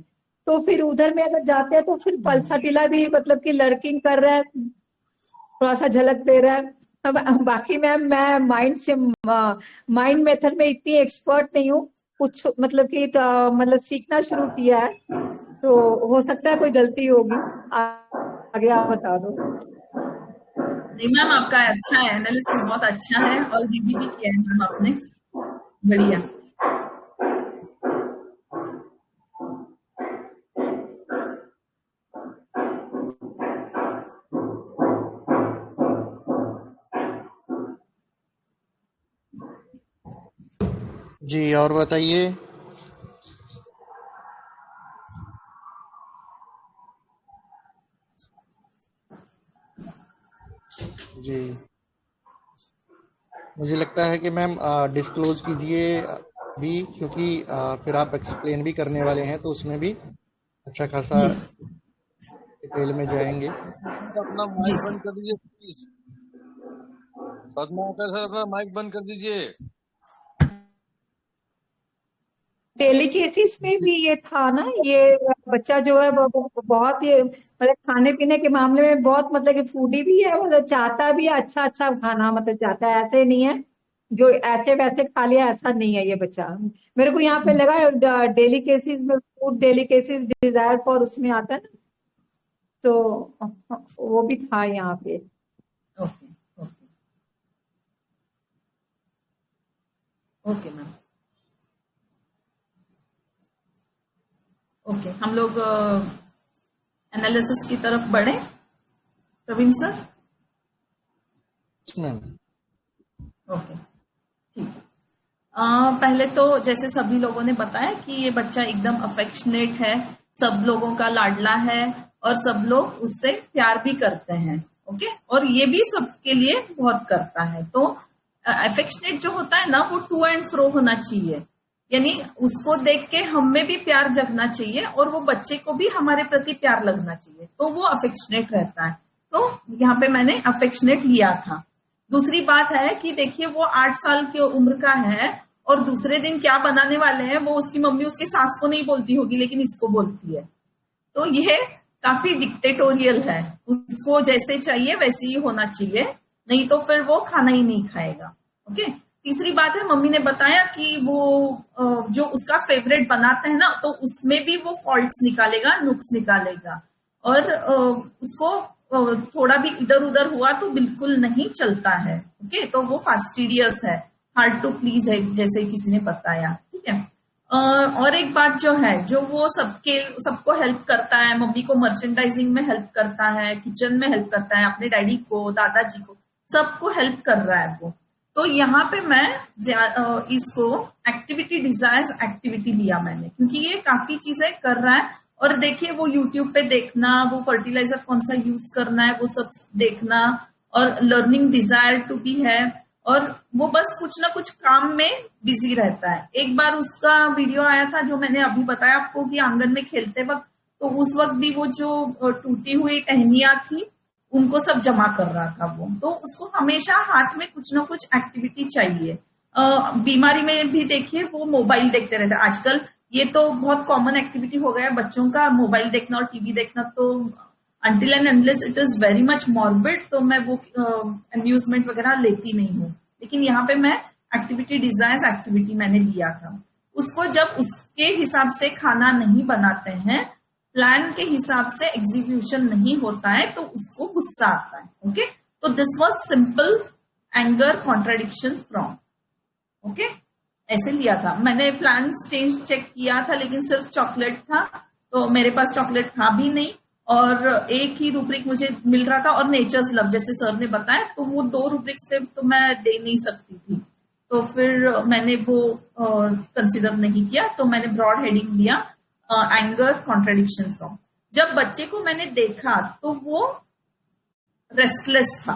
तो फिर उधर में अगर जाते हैं तो फिर पल्साटिला भी मतलब कि लर्किंग कर रहा है, थोड़ा सा झलक दे रहा है। अब बाकी मैम मैं माइंड मेथड में इतनी एक्सपर्ट नहीं हूँ। कुछ मतलब कि मतलब सीखना शुरू किया है तो हो सकता है कोई गलती होगी। आगे आप बता दो। नहीं मैम, आपका अच्छा है, एनालिसिस बहुत अच्छा है और डीडी भी किया है मैम आपने, बढ़िया। जी और बताइए। जी मुझे लगता है कि मैम डिस्क्लोज कीजिए भी, क्योंकि फिर आप एक्सप्लेन भी करने वाले हैं तो उसमें भी अच्छा खासा जी डिटेल में जाएंगे। अपना जी माइक बंद कर दीजिए प्लीज। पद्माकर सर अपना माइक बंद कर दीजिए। डेलीकेसीज में भी ये था ना, ये बच्चा जो है वो बहुत ये मतलब खाने पीने के मामले में बहुत मतलब कि फूडी भी है। मतलब चाहता भी है अच्छा अच्छा खाना, मतलब चाहता है, ऐसे नहीं है जो ऐसे वैसे खा लिया, ऐसा नहीं है ये बच्चा। मेरे को यहाँ पे लगा डेलीकेसीज में फूड डेलीकेसीज डिजायर फॉर उसमें आता है ना, तो वो भी था यहाँ पे। Okay okay okay ma'am. Okay, हम लोग एनालिसिस की तरफ बढ़े। प्रवीण सर। मैम ओके ठीक है। पहले तो जैसे सभी लोगों ने बताया कि ये बच्चा एकदम अफेक्शनेट है, सब लोगों का लाडला है और सब लोग उससे प्यार भी करते हैं। ओके, और ये भी सबके लिए बहुत करता है। तो अफेक्शनेट जो होता है ना वो टू एंड फ्रो होना चाहिए, यानी उसको देख के हम में भी प्यार जगना चाहिए और वो बच्चे को भी हमारे प्रति प्यार लगना चाहिए, तो वो अफेक्शनेट रहता है। तो यहाँ पे मैंने अफेक्शनेट लिया था। दूसरी बात है कि देखिए वो 8 साल की उम्र का है और दूसरे दिन क्या बनाने वाले हैं वो उसकी मम्मी उसकी सास को नहीं बोलती होगी, लेकिन इसको बोलती है। तो ये काफी डिक्टेटोरियल है, उसको जैसे चाहिए वैसे ही होना चाहिए, नहीं तो फिर वो खाना ही नहीं खाएगा। ओके। तीसरी बात है, मम्मी ने बताया कि वो जो उसका फेवरेट बनाते हैं ना, तो उसमें भी वो फॉल्ट्स निकालेगा, नुक्स निकालेगा, और उसको थोड़ा भी इधर उधर हुआ तो बिल्कुल नहीं चलता है। ओके। तो वो फास्टिडियस है, हार्ड टू प्लीज है, जैसे किसी ने बताया। ठीक है। और एक बात जो है, जो वो सबको हेल्प करता है, मम्मी को मर्चेंडाइजिंग में हेल्प करता है, किचन में हेल्प करता है, अपने डैडी को, दादाजी को, सबको हेल्प कर रहा है वो। तो यहाँ पे मैं इसको एक्टिविटी डिजायर्स एक्टिविटी लिया मैंने, क्योंकि ये काफी चीजें कर रहा है। और देखिए वो यूट्यूब पे देखना, वो फर्टिलाइजर कौन सा यूज करना है वो सब देखना, और लर्निंग डिजायर टू बी है, और वो बस कुछ ना कुछ काम में बिजी रहता है। एक बार उसका वीडियो आया था जो मैंने अभी बताया आपको कि आंगन में खेलते वक्त, तो उस वक्त भी वो जो टूटी हुई टहनियां थी उनको सब जमा कर रहा था वो। तो उसको हमेशा हाथ में कुछ ना कुछ एक्टिविटी चाहिए। बीमारी में भी देखिए वो मोबाइल देखते रहते हैं आजकल। ये तो बहुत कॉमन एक्टिविटी हो गया है बच्चों का, मोबाइल देखना और टीवी देखना। तो until and unless it is very much morbid, तो मैं वो अम्यूजमेंट वगैरह लेती नहीं हूँ। लेकिन यहाँ पे मैं एक्टिविटी डिजायर्स एक्टिविटी मैंने लिया था। उसको जब उसके हिसाब से खाना नहीं बनाते हैं, प्लान के हिसाब से एग्जीक्यूशन नहीं होता है, तो उसको गुस्सा आता है। ओके। तो this was simple anger contradiction from. Okay. ऐसे लिया था मैंने। प्लान चेक किया था, लेकिन सिर्फ चॉकलेट था, तो मेरे पास चॉकलेट था भी नहीं, और एक ही रूब्रिक मुझे मिल रहा था, और नेचर्स लव जैसे सर ने बताया, तो वो 2 रूब्रिक्स पे तो मैं दे नहीं सकती थी, तो फिर मैंने वो कंसिडर नहीं किया। तो मैंने ब्रॉड हेडिंग दिया एंगर कॉन्ट्राडिक्शन फ्रॉम। जब बच्चे को मैंने देखा तो वो रेस्टलेस था।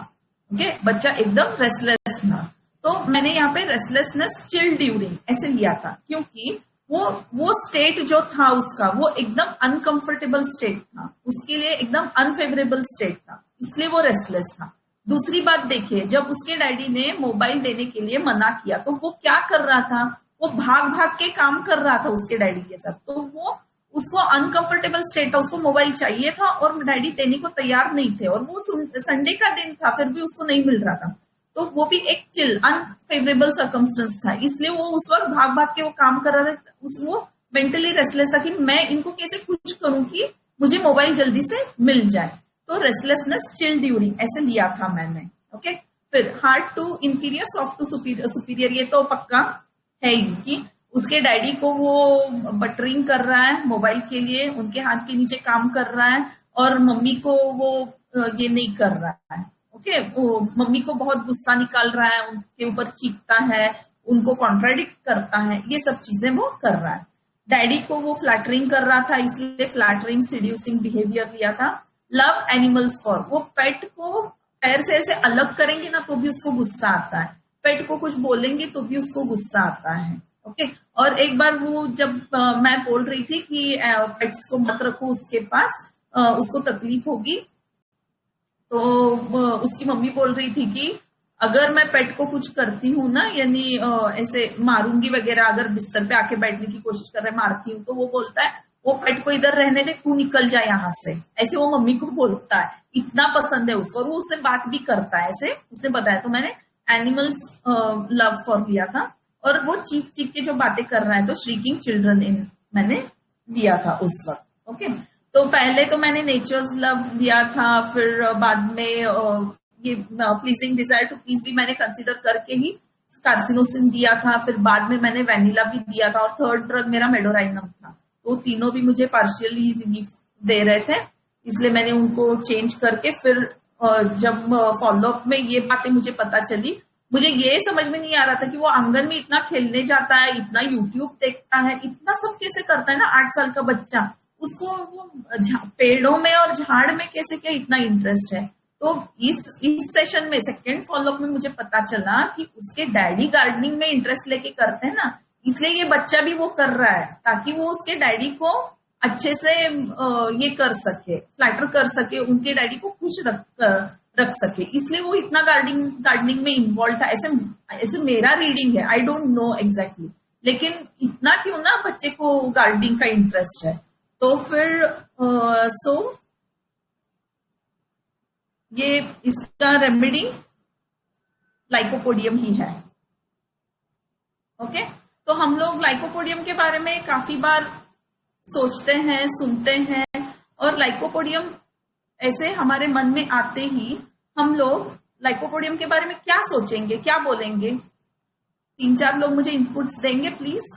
ओके। बच्चा एकदम रेस्टलेस था, तो मैंने यहाँ पे रेस्टलेसनेस चिल ड्यूरिंग ऐसे लिया था, क्योंकि वो स्टेट जो था उसका, वो एकदम अनकंफर्टेबल स्टेट था, उसके लिए एकदम अनफेवरेबल स्टेट था, इसलिए वो रेस्टलेस था। दूसरी बात देखिए, जब उसके डैडी ने मोबाइल देने के लिए मना किया, तो वो क्या कर रहा था, वो भाग भाग के काम कर रहा था उसके डैडी के साथ। तो वो उसको अनकंफर्टेबल स्टेट था, उसको मोबाइल चाहिए था और डैडी देने को तैयार नहीं थे, और वो संडे का दिन था, फिर भी उसको नहीं मिल रहा था। तो वो भी एक चिल अनफेवरेबल सर्कमस्टेंस था, इसलिए वो उस वक्त भाग भाग के वो काम कर रहा था। वो मेंटली रेस्टलेस था कि मैं इनको कैसे खुश करूं कि मुझे मोबाइल जल्दी से मिल जाए। तो रेस्टलेसनेस चिल ड्यूरिंग ऐसे लिया था मैंने। ओके। फिर hard to inferior, soft to superior, ये तो पक्का है ही कि उसके डैडी को वो बटरिंग कर रहा है मोबाइल के लिए, उनके हाथ के नीचे काम कर रहा है, और मम्मी को वो ये नहीं कर रहा है। ओके। वो मम्मी को बहुत गुस्सा निकाल रहा है, उनके ऊपर चीखता है, उनको कॉन्ट्राडिक्ट करता है, ये सब चीजें वो कर रहा है। डैडी को वो फ्लैटरिंग कर रहा था, इसलिए फ्लैटरिंग सीड्यूसिंग बिहेवियर लिया था। लव एनिमल्स फॉर, वो पेट को पैर से ऐसे अलग करेंगे ना तो भी उसको गुस्सा आता है, पेट को कुछ बोलेंगे तो भी उसको गुस्सा आता है। ओके। और एक बार वो जब मैं बोल रही थी कि पेट्स को मत रखो उसके पास, उसको तकलीफ होगी, तो उसकी मम्मी बोल रही थी कि अगर मैं पेट को कुछ करती हूँ ना, यानी ऐसे मारूंगी वगैरह, अगर बिस्तर पे आके बैठने की कोशिश कर रहा है, मारती हूँ, तो वो बोलता है वो पेट को इधर रहने दे, तू निकल जाए यहाँ से, ऐसे वो मम्मी को बोलता है। इतना पसंद है उसको, और वो उससे बात भी करता है, ऐसे उसने बताया। तो मैंने एनिमल्स लव फॉर लिया था, और वो चीख चीख के जो बातें कर रहा है, तो श्रीकिंग चिल्ड्रन इन मैंने दिया था उस वक्त। ओके। तो पहले तो मैंने नेचर्स लव दिया था, फिर बाद में ये प्लीजिंग डिजायर टू प्लीज भी मैंने कंसीडर करके ही कार्सिनोसिन दिया था, फिर बाद में मैंने वैनिला भी दिया था, और थर्ड ड्रग मेरा मेडोराइनम था। तो तीनों भी मुझे पार्शियली रिलीफ दे रहे थे, इसलिए मैंने उनको चेंज करके फिर जब फॉलोअप में ये बातें मुझे पता चली, मुझे ये समझ में नहीं आ रहा था कि वो आंगन में इतना खेलने जाता है, इतना यूट्यूब देखता है, इतना सब कैसे करता है ना 8 साल का बच्चा, उसको वो पेड़ों में और झाड़ में कैसे क्या इतना इंटरेस्ट है। तो इस सेशन में सेकेंड फॉलोअप में मुझे पता चला कि उसके डैडी गार्डनिंग में इंटरेस्ट लेके करते हैं ना, इसलिए ये बच्चा भी वो कर रहा है, ताकि वो उसके डैडी को अच्छे से ये कर सके, फ्लैटर कर सके, उनके डैडी को खुश रख सके, इसलिए वो इतना गार्डनिंग में इन्वॉल्व था। ऐसे ऐसे मेरा रीडिंग है, आई डोंट नो एग्जैक्टली, लेकिन इतना क्यों ना बच्चे को गार्डनिंग का इंटरेस्ट है। तो फिर ये इसका रेमेडी लाइकोपोडियम ही है। ओके, तो हम लोग लाइकोपोडियम के बारे में काफी बार सोचते हैं, सुनते हैं, और लाइकोपोडियम ऐसे हमारे मन में आते ही हम लोग लाइकोपोडियम के बारे में क्या सोचेंगे, क्या बोलेंगे? 3-4 लोग मुझे इनपुट्स देंगे प्लीज।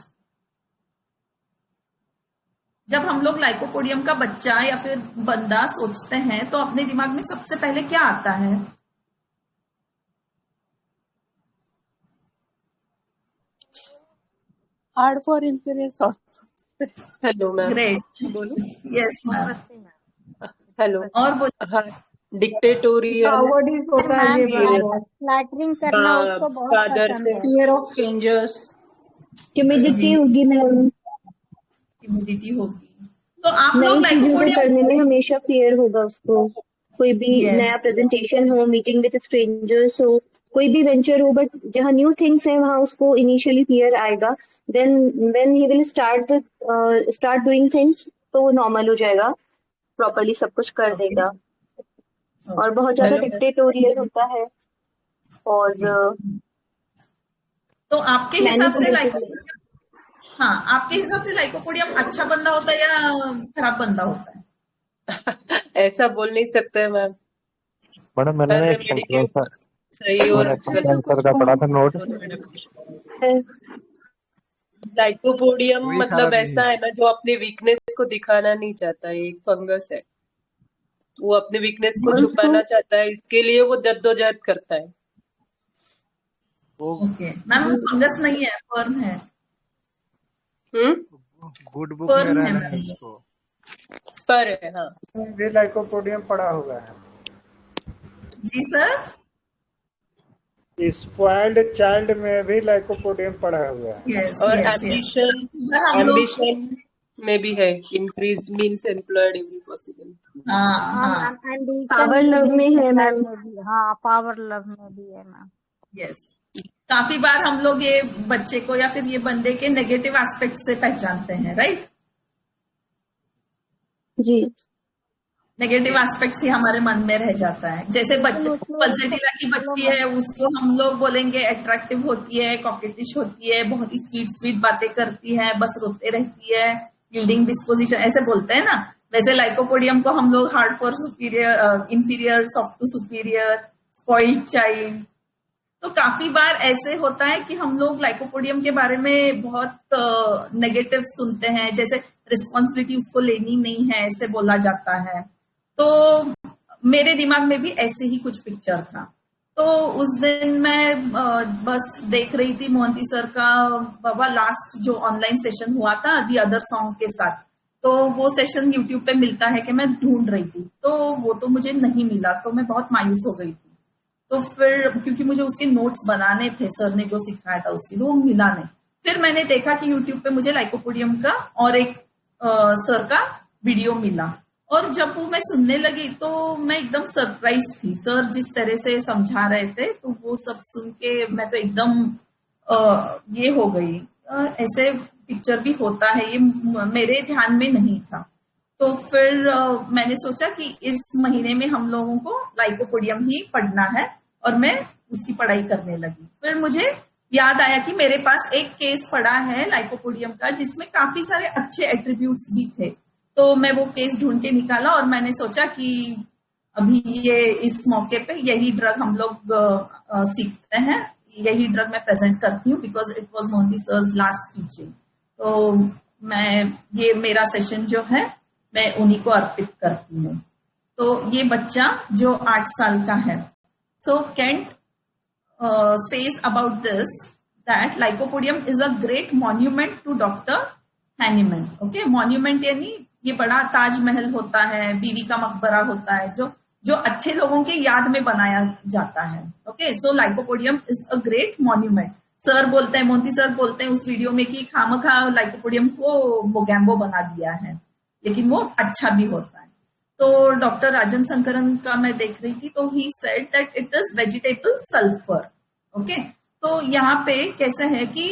जब हम लोग लाइकोपोडियम का बच्चा या फिर बंदा सोचते हैं तो अपने दिमाग में सबसे पहले क्या आता है? Hard for inferior soft. Hello ma'am. Great, बोलो। Yes ma'am. हेलो। और बोलो। हाँ, डिक्टेटोरियल कावर्डिस होता है ये बहुत। फ्लैटरिंग करना उसको बहुत फादर पसंद से है। फियर ऑफ स्ट्रेंजर्स, टिमिडिटी होगी मैम, टिमिडिटी होगी। तो आप लोग नई चीजों को लाइकोपोडियम, करने में हमेशा फियर होगा उसको। कोई भी Yes, नया प्रेजेंटेशन हो, मीटिंग विद स्ट्रेंजर्स हो, कोई भी वेंचर हो, बट जहाँ न्यू थिंग्स है वहाँ उसको इनिशियली फियर आएगा। Then when he will start doing things तो वो नॉर्मल हो जाएगा, प्रॉपर्ली सब कुछ कर देगा। और बहुत ज्यादा डिक्टेटोरियल होता है और तो आपके हिसाब से मैनिपुलेटिव। हाँ, आपके हिसाब से लाइकोपोडियम अच्छा बंदा होता है या खराब बंदा होता है? ऐसा बोल नहीं सकते मैम। मैडम मैंने हर ना एक रेमेडी के सेंटेंस सही और सर का पढ़ा था नोट। लाइकोपोडियम वही मतलब सारा ऐसा है ना जो अपने वीकनेस को दिखाना नहीं चाहता है, एक फंगस है, वो अपने वीकनेस को छुपाना चाहता है, इसके लिए वो जद्दोजहद करता है। ओके मैम, वो फंगस नहीं है, फर्न है। गुड बुक में रहना है इसको। स्पर है। हाँ, भी लाइकोपोडियम पढ़ा हुआ है। जी सर। स्पॉइल्ड चाइल्ड में भी लाइकोपोडियम पढ़ा हुआ है। yes, और yes, एम्बिशन में भी है, increase means employed every possible. Power love में है मैम। हाँ, पावर लव में भी है मैम। यस, काफी बार हम लोग ये बच्चे को या फिर ये बंदे के नेगेटिव एस्पेक्ट से पहचानते हैं, राइट? जी, नेगेटिव एस्पेक्ट्स ही हमारे मन में रह जाता है। जैसे बच्चे, पल्सेटिला की बच्ची है, उसको हम लोग बोलेंगे अट्रैक्टिव होती है, कॉकेटिश होती है, बहुत ही स्वीट स्वीट बातें करती है, बस रोते रहती है, यील्डिंग डिस्पोजिशन, ऐसे बोलते हैं ना। वैसे लाइकोपोडियम को हम लोग hard for superior, inferior, soft to superior, spoiled child. तो काफी बार ऐसे होता है कि हम लोग लाइकोपोडियम के बारे में बहुत नेगेटिव सुनते हैं, जैसे रिस्पॉन्सिबिलिटी उसको लेनी नहीं है, ऐसे बोला जाता है। तो मेरे दिमाग में भी ऐसे ही कुछ पिक्चर था। तो उस दिन मैं बस देख रही थी मोहंती सर का बाबा लास्ट जो ऑनलाइन सेशन हुआ था दी अदर सॉन्ग के साथ, तो वो सेशन यूट्यूब पे मिलता है कि मैं ढूंढ रही थी, तो वो तो मुझे नहीं मिला, तो मैं बहुत मायूस हो गई थी। तो फिर क्योंकि मुझे उसके नोट्स बनाने थे, सर ने जो सिखाया था उसके, तो वो मिला नहीं। फिर मैंने देखा कि यूट्यूब पे मुझे लाइकोपोडियम का और एक सर का वीडियो मिला, और जब वो मैं सुनने लगी तो मैं एकदम सरप्राइज थी। सर जिस तरह से समझा रहे थे, तो वो सब सुन के मैं तो एकदम ये हो गई। ऐसे पिक्चर भी होता है, ये मेरे ध्यान में नहीं था। तो फिर मैंने सोचा कि इस महीने में हम लोगों को लाइकोपोडियम ही पढ़ना है, और मैं उसकी पढ़ाई करने लगी। फिर मुझे याद आया कि मेरे पास एक केस पड़ा है लाइकोपोडियम का, जिसमें काफी सारे अच्छे एट्रीब्यूट्स भी थे। तो मैं वो केस ढूंढ के निकाला, और मैंने सोचा कि अभी ये इस मौके पे यही ड्रग हम लोग सीखते हैं, यही ड्रग मैं प्रेजेंट करती हूँ, because it was Mohanty sir's last teaching. तो मैं ये मेरा सेशन जो है मैं उन्हीं को अर्पित करती हूँ। तो ये बच्चा जो 8 साल का है, so Kent says about this that Lycopodium is a great monument to doctor Hahnemann. Okay, monument यानी ये बड़ा ताजमहल होता है, बीवी का मकबरा होता है, जो अच्छे लोगों के याद में बनाया जाता है। Okay, so lycopodium is a great monument. Sir बोलते हैं, मोहंती सर बोलते हैं उस वीडियो में कि खामखा लाइकोपोडियम को मोगैम्बो बना दिया है, लेकिन वो अच्छा भी होता है। तो डॉक्टर राजन शंकरन का मैं देख रही थी, तो he said that it is vegetable sulphur. Okay, तो यहाँ पे कैसे है कि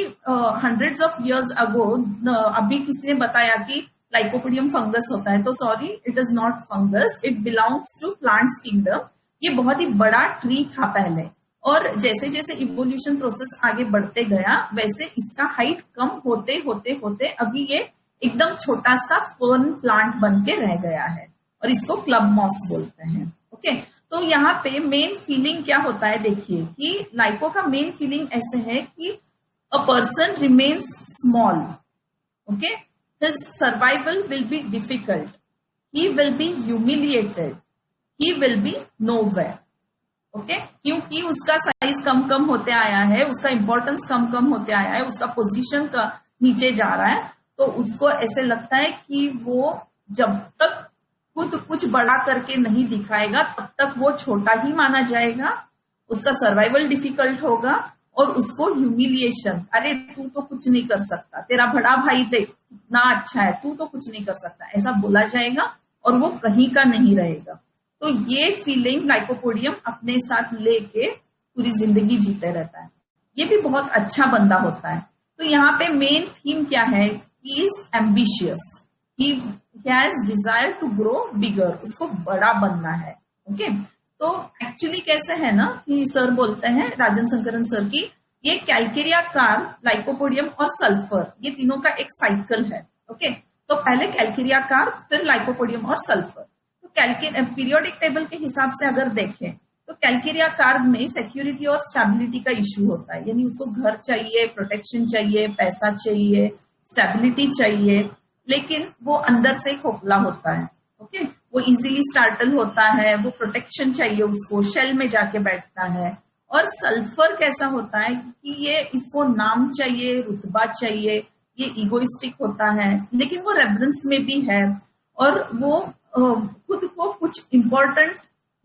हंड्रेड्स ऑफ इयर्स अगो अभी किसी ने बताया कि लाइकोपोडियम फंगस होता है, तो sorry, it is not fungus, it belongs to plants kingdom. ये बहुत ही बड़ा ट्री था पहले, और जैसे जैसे इवोल्यूशन प्रोसेस आगे बढ़ते गया वैसे इसका हाइट कम होते होते होते अभी ये एकदम छोटा सा फर्न प्लांट बन के रह गया है, और इसको क्लब मॉस बोलते हैं। ओके, तो यहाँ पे मेन फीलिंग क्या होता है, देखिए कि लाइको का मेन फीलिंग ऐसे है कि a person remains small, okay, his survival will be difficult, he will B humiliated, he will B nowhere. Okay, क्योंकि उसका साइज कम कम होते आया है, उसका इंपॉर्टेंस कम कम होते आया है, उसका पोजीशन का नीचे जा रहा है, तो उसको ऐसे लगता है कि वो जब तक खुद कुछ बड़ा करके नहीं दिखाएगा तब तक वो छोटा ही माना जाएगा, उसका सर्वाइवल डिफिकल्ट होगा, और उसको ह्यूमिलिएशन, अरे तू तो कुछ नहीं कर सकता, तेरा बड़ा भाई देख कितना अच्छा है, तू तो कुछ नहीं कर सकता, ऐसा बोला जाएगा, और वो कहीं का नहीं रहेगा। तो ये फीलिंग लाइकोपोडियम अपने साथ लेके पूरी जिंदगी जीते रहता है। ये भी बहुत अच्छा बंदा होता है। तो यहाँ पे मेन थीम क्या है, he is ambitious, he has desire to grow bigger, उसको बड़ा बनना है। ओके, तो एक्चुअली कैसे है ना कि सर बोलते हैं, राजन शंकरन सर की, ये कैलकेरिया कार, लाइकोपोडियम और सल्फर, ये तीनों का एक साइकिल है। ओके, तो पहले कैलकेरिया कार, फिर लाइकोपोडियम और सल्फर। तो पीरियोडिक टेबल के हिसाब से अगर देखें तो कैलकेरिया कार में सिक्योरिटी और स्टेबिलिटी का इश्यू होता है, यानी उसको घर चाहिए, प्रोटेक्शन चाहिए, पैसा चाहिए, स्टेबिलिटी चाहिए, लेकिन वो अंदर से खोखला होता है। ओके, वो इजीली स्टार्टल होता है, वो प्रोटेक्शन चाहिए उसको, शेल में जाके बैठता है। और सल्फर कैसा होता है कि ये इसको नाम चाहिए, रुतबा चाहिए, ये इगोइस्टिक होता है, लेकिन वो रेफरेंस में भी है, और वो खुद को कुछ इंपॉर्टेंट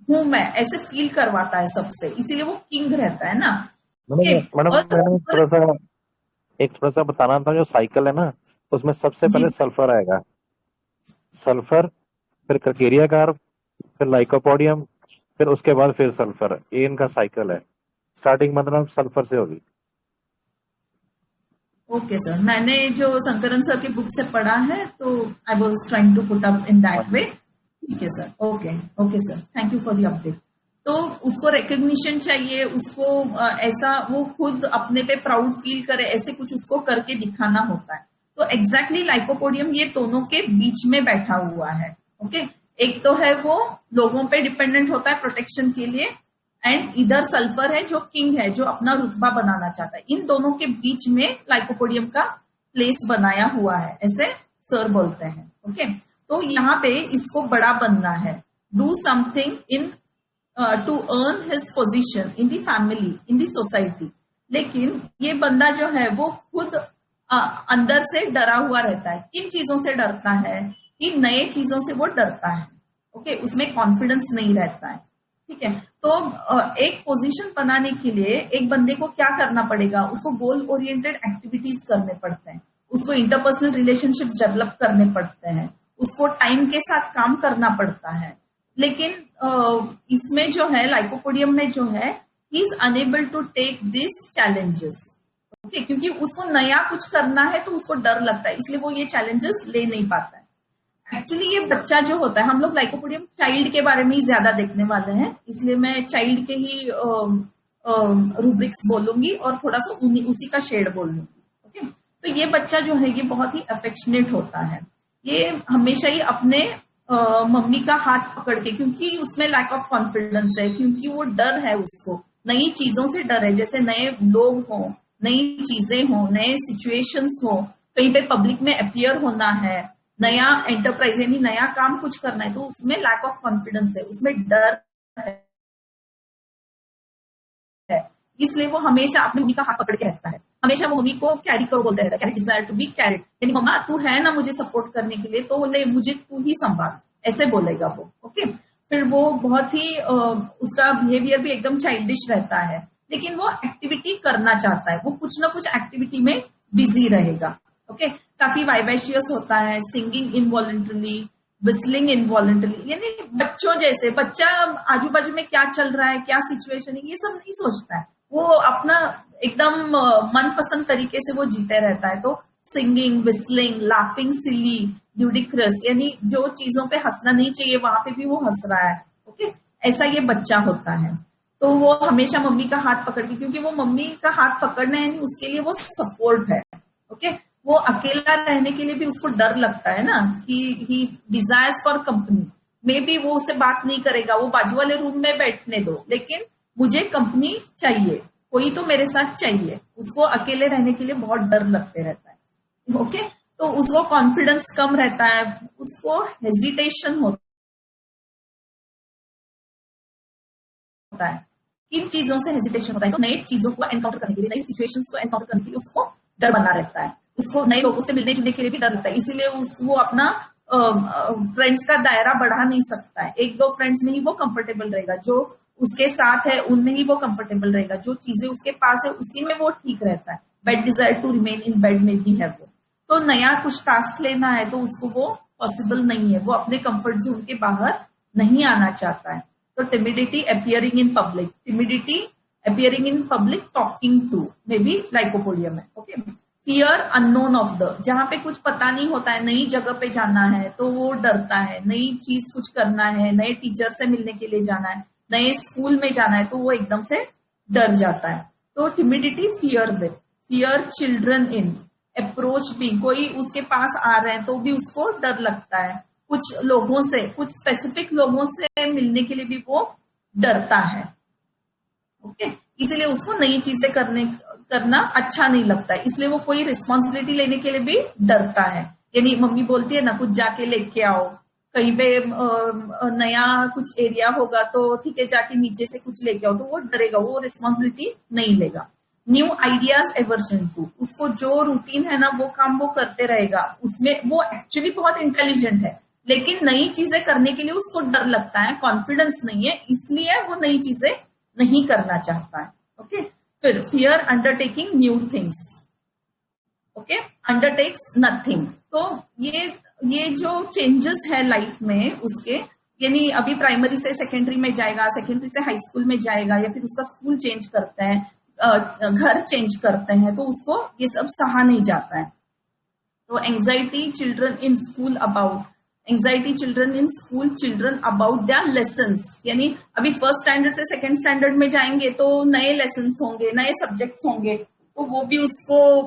हूं मैं ऐसे फील करवाता है सबसे, इसीलिए वो किंग रहता है ना। मैडम मैंने थोड़ा सा बताना था, जो साइकिल है ना उसमें सबसे पहले सल्फर आएगा, सल्फर, फिर कैलकेरिया कार, फिर लाइकोपोडियम, फिर उसके बाद फिर सल्फर, ये इनका साइकिल है। स्टार्टिंग मतलब सल्फर से होगी। ओके सर, मैंने जो शंकरन सर की बुक से पढ़ा है, तो I was trying to put up in that way. ठीक है sir, okay sir, thank you for the update. तो उसको रिकग्निशन चाहिए, उसको ऐसा वो खुद अपने पे प्राउड फील करे, ऐसे कुछ उसको करके दिखाना होता है। तो एग्जैक्टली लाइकोपोडियम ये दोनों के बीच में बैठा हुआ है। ओके, एक तो है वो लोगों पे डिपेंडेंट होता है प्रोटेक्शन के लिए, एंड इधर सल्फर है जो किंग है, जो अपना रुतबा बनाना चाहता है। इन दोनों के बीच में लाइकोपोडियम का प्लेस बनाया हुआ है, ऐसे सर बोलते हैं। ओके, तो यहाँ पे इसको बड़ा बनना है, do something in to earn his position in the family, in the society. लेकिन ये बंदा जो है वो खुद अंदर से डरा हुआ रहता है। किन चीजों से डरता है कि नए चीजों से वो डरता है। ओके, उसमें कॉन्फिडेंस नहीं रहता है। ठीक है, तो एक पोजीशन बनाने के लिए एक बंदे को क्या करना पड़ेगा, उसको गोल ओरिएंटेड एक्टिविटीज करने पड़ते हैं, उसको इंटरपर्सनल रिलेशनशिप्स डेवलप करने पड़ते हैं, उसको टाइम के साथ काम करना पड़ता है। लेकिन इसमें जो है लाइकोपोडियम में जो है, he is unable to take this challenges. Okay, क्योंकि उसको नया कुछ करना है तो उसको डर लगता है, इसलिए वो ये चैलेंजेस ले नहीं पाता है। एक्चुअली ये बच्चा जो होता है, हम लोग लाइकोपोडियम चाइल्ड के बारे में ही ज्यादा देखने वाले हैं, इसलिए मैं चाइल्ड के ही रूब्रिक्स बोलूंगी और थोड़ा सा उसी का शेड बोलूंगी। ओके, तो ये बच्चा जो है ये बहुत ही अफेक्शनेट होता है, ये हमेशा ही अपने मम्मी का हाथ पकड़ के, क्योंकि उसमें लैक ऑफ कॉन्फिडेंस है, क्योंकि वो डर है, उसको नई चीजों से डर है, जैसे नए लोग हों, नई चीजें हों, नए सिचुएशंस हो, कहीं पे पब्लिक में अपीयर होना है, नया एंटरप्राइज यानी नया काम कुछ करना है, तो उसमें लैक ऑफ कॉन्फिडेंस है, उसमें डर है, इसलिए वो हमेशा अपनी मम्मी का हाथ पकड़ के रहता है, हमेशा वो मम्मी को कैरी करो बोलते रहता है, carry desire to be carried, यानी मम्मा तू है ना मुझे सपोर्ट करने के लिए, तो ले मुझे तू ही संभाल, ऐसे बोलेगा वो। ओके, फिर वो बहुत ही उसका बिहेवियर भी एकदम चाइल्डिश रहता है, लेकिन वो एक्टिविटी करना चाहता है, वो कुछ ना कुछ एक्टिविटी में बिजी रहेगा। ओके, काफी वाइवेशियस होता है, सिंगिंग इनवॉलंटरली, विस्लिंग इनवॉलंटरी, यानी बच्चों जैसे, बच्चा आजू बाजू में क्या चल रहा है, क्या सिचुएशन है, ये सब नहीं सोचता है, वो अपना एकदम मनपसंद तरीके से वो जीते रहता है। तो सिंगिंग, विस्लिंग, लाफिंग सिली, ल्यूडिक्रस, यानी जो चीजों पे हंसना नहीं चाहिए वहां पे भी वो हंस रहा है। ओके, ऐसा ये बच्चा होता है। तो वो हमेशा मम्मी का हाथ पकड़ के, क्योंकि वो मम्मी का हाथ पकड़ना है, उसके लिए वो सपोर्ट है। ओके, वो अकेला रहने के लिए भी उसको डर लगता है ना, कि he desires for company. May be वो उससे बात नहीं करेगा, वो बाजू वाले रूम में बैठने दो, लेकिन मुझे कंपनी चाहिए, कोई तो मेरे साथ चाहिए। उसको अकेले रहने के लिए बहुत डर लगते रहता है। ओके, तो उसको कॉन्फिडेंस कम रहता है, उसको हेजिटेशन होता है। किन चीजों से हेजिटेशन होता है? तो नई चीजों को एनकाउंटर करने के लिए, नई सिचुएशंस को एनकाउंटर करने के लिए उसको डर बना रहता है। उसको नए लोगों से मिलने जुलने के लिए भी डर लगता है, इसीलिए वो अपना फ्रेंड्स का दायरा बढ़ा नहीं सकता है। एक दो फ्रेंड्स में ही वो कंफर्टेबल रहेगा, जो उसके साथ है उनमें ही वो कंफर्टेबल रहेगा, जो चीजें उसके पास है उसी में वो ठीक रहता है। Bed desire to remain in bed में भी है वो। तो नया कुछ टास्क लेना है तो उसको वो पॉसिबल नहीं है, वो अपने कंफर्ट जोन के बाहर नहीं आना चाहता है। तो timidity appearing in public, timidity appearing in public, talking to, maybe Lycopodium है। Okay, fear unknown of the, जहां पे कुछ पता नहीं होता है, नई जगह पे जाना है तो वो डरता है, नई चीज कुछ करना है, नए टीचर से मिलने के लिए जाना है, नए स्कूल में जाना है तो वो एकदम से डर जाता है। तो timidity fear with, fear children in, approach भी, कोई उसके पास आ रहे हैं तो भी उसको डर लगता है, कुछ लोगों से, कुछ स्पेसिफिक लोगों से मिलने के लिए भी वो डरता है। ओके, इसलिए उसको नई चीजें करना अच्छा नहीं लगता है, इसलिए वो कोई रिस्पॉन्सिबिलिटी लेने के लिए भी डरता है। यानी मम्मी बोलती है ना कुछ जाके लेके आओ, कहीं पे नया कुछ एरिया होगा तो ठीक है जाके नीचे से कुछ लेके आओ, तो वो डरेगा, वो रिस्पॉन्सिबिलिटी नहीं लेगा। न्यू आइडियाज एवर्जन टू, उसको जो रूटीन है ना वो काम वो करते रहेगा, उसमें वो एक्चुअली बहुत इंटेलिजेंट है, लेकिन नई चीजें करने के लिए उसको डर लगता है, कॉन्फिडेंस नहीं है, इसलिए वो नई चीजें नहीं करना चाहता है। ओके, फिर fear undertaking new things. Okay, undertakes nothing. तो ये जो चेंजेस है लाइफ में उसके, यानी अभी प्राइमरी से सेकेंडरी में जाएगा, सेकेंडरी से हाई स्कूल में जाएगा, या फिर उसका स्कूल चेंज करते हैं, घर चेंज करते हैं, तो उसको ये सब सहा नहीं जाता है। तो anxiety children in school about, anxiety children in school, children about their lessons, यानी अभी फर्स्ट स्टैंडर्ड से सेकंड स्टैंडर्ड में जाएंगे तो नए लेसन्स होंगे, नए सब्जेक्ट्स होंगे, तो वो भी उसको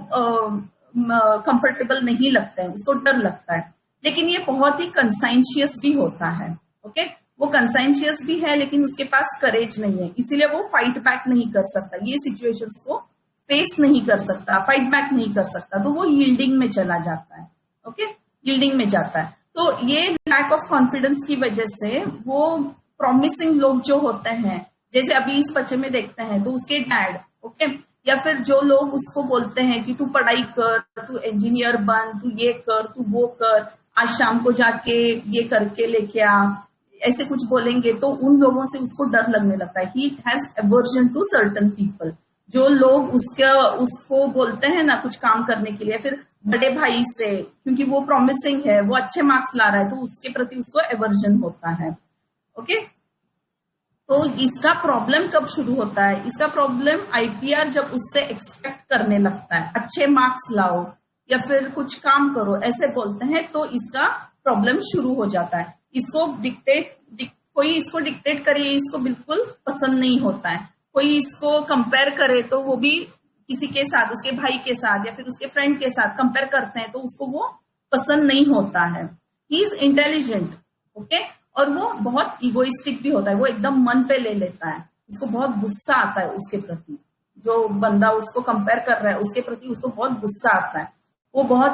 कंफर्टेबल नहीं लगता है, उसको डर लगता है। लेकिन ये बहुत ही कंसाइंशियस भी होता है। ओके, वो कंसाइंशियस भी है लेकिन उसके पास करेज नहीं है, इसीलिए वो फाइट बैक नहीं कर सकता, ये सिचुएशंस को फेस नहीं कर सकता, फाइट बैक नहीं कर सकता, तो वो यील्डिंग में चला जाता है। ओके, यील्डिंग में जाता है। तो ये लैक ऑफ कॉन्फिडेंस की वजह से वो प्रॉमिसिंग लोग जो होते हैं, जैसे अभी इस बच्चे में देखते हैं तो उसके डैड, ओके, या फिर जो लोग उसको बोलते हैं कि तू पढ़ाई कर, तू इंजीनियर बन, तू ये कर, तू वो कर, आज शाम को जाके ये करके लेके आ, ऐसे कुछ बोलेंगे तो उन लोगों से उसको डर लगने लगता है। He has aversion to certain people, जो लोग उसको बोलते हैं ना कुछ काम करने के लिए, फिर बड़े भाई से, क्योंकि वो प्रॉमिसिंग है, वो अच्छे मार्क्स ला रहा है, तो उसके प्रति उसको एवर्जन होता है। ओके, तो इसका प्रॉब्लम कब शुरू होता है? इसका प्रॉब्लम आईपीआर जब उससे एक्सपेक्ट करने लगता है, अच्छे मार्क्स लाओ या फिर कुछ काम करो, ऐसे बोलते हैं, तो इसका प्रॉब्लम शुरू हो जाता है। इसको कोई इसको डिक्टेट करे, इसको बिल्कुल पसंद नहीं होता है। कोई इसको कंपेयर करे तो वो भी किसी के साथ, उसके भाई के साथ या फिर उसके फ्रेंड के साथ कंपेयर करते हैं, तो उसको वो पसंद नहीं होता है। ही इज इंटेलिजेंट, ओके, और वो बहुत इगोइस्टिक भी होता है, वो एकदम मन पे ले लेता है, उसको बहुत गुस्सा आता है उसके प्रति, जो बंदा उसको कंपेयर कर रहा है उसके प्रति उसको बहुत गुस्सा आता है।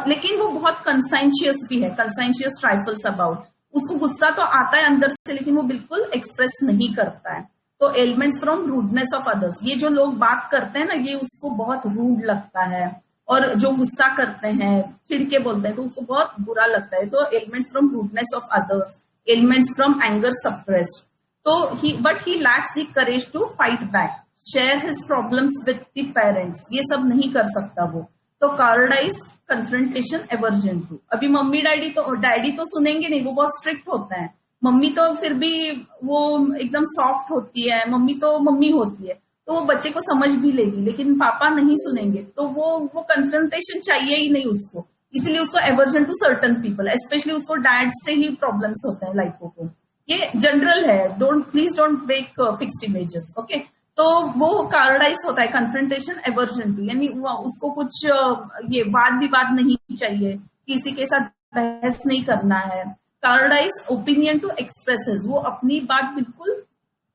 लेकिन वो बहुत कंसाइंशियस भी है, कंसाइंशियस ट्राइफल्स अबाउट, उसको गुस्सा तो आता है अंदर से लेकिन वो बिल्कुल एक्सप्रेस नहीं करता है। तो elements from rudeness of others, ये जो लोग बात करते हैं ना, ये उसको बहुत रूड लगता है, और जो गुस्सा करते हैं, चिढ़के बोलते हैं, तो उसको बहुत बुरा लगता है। तो elements from rudeness of others, elements from anger suppressed, तो but he lacks the courage to fight back, share his problems with the parents, ये सब नहीं कर सकता वो। तो कन्फ्रंटेशन एवर्जन टू। अभी मम्मी डैडी तो सुनेंगे नहीं, वो बहुत स्ट्रिक्ट होता है। मम्मी तो फिर भी वो एकदम सॉफ्ट होती है, मम्मी तो मम्मी होती है, तो वो बच्चे को समझ भी लेगी, लेकिन पापा नहीं सुनेंगे तो वो कन्फ्रंटेशन चाहिए ही नहीं उसको, इसलिए उसको aversion to certain people, specially उसको डैड से ही प्रॉब्लम्स होते हैं लाइको को। ये जनरल है, please don't break fixed images, okay. तो वो कार्डाइज होता है कन्फ्रंटेशन एवर्जन टू, यानी उसको कुछ ये वाद विवाद नहीं चाहिए, किसी के साथ बहस नहीं करना है। कार्डाइज ओपिनियन टू एक्सप्रेसेस, वो अपनी बात बिल्कुल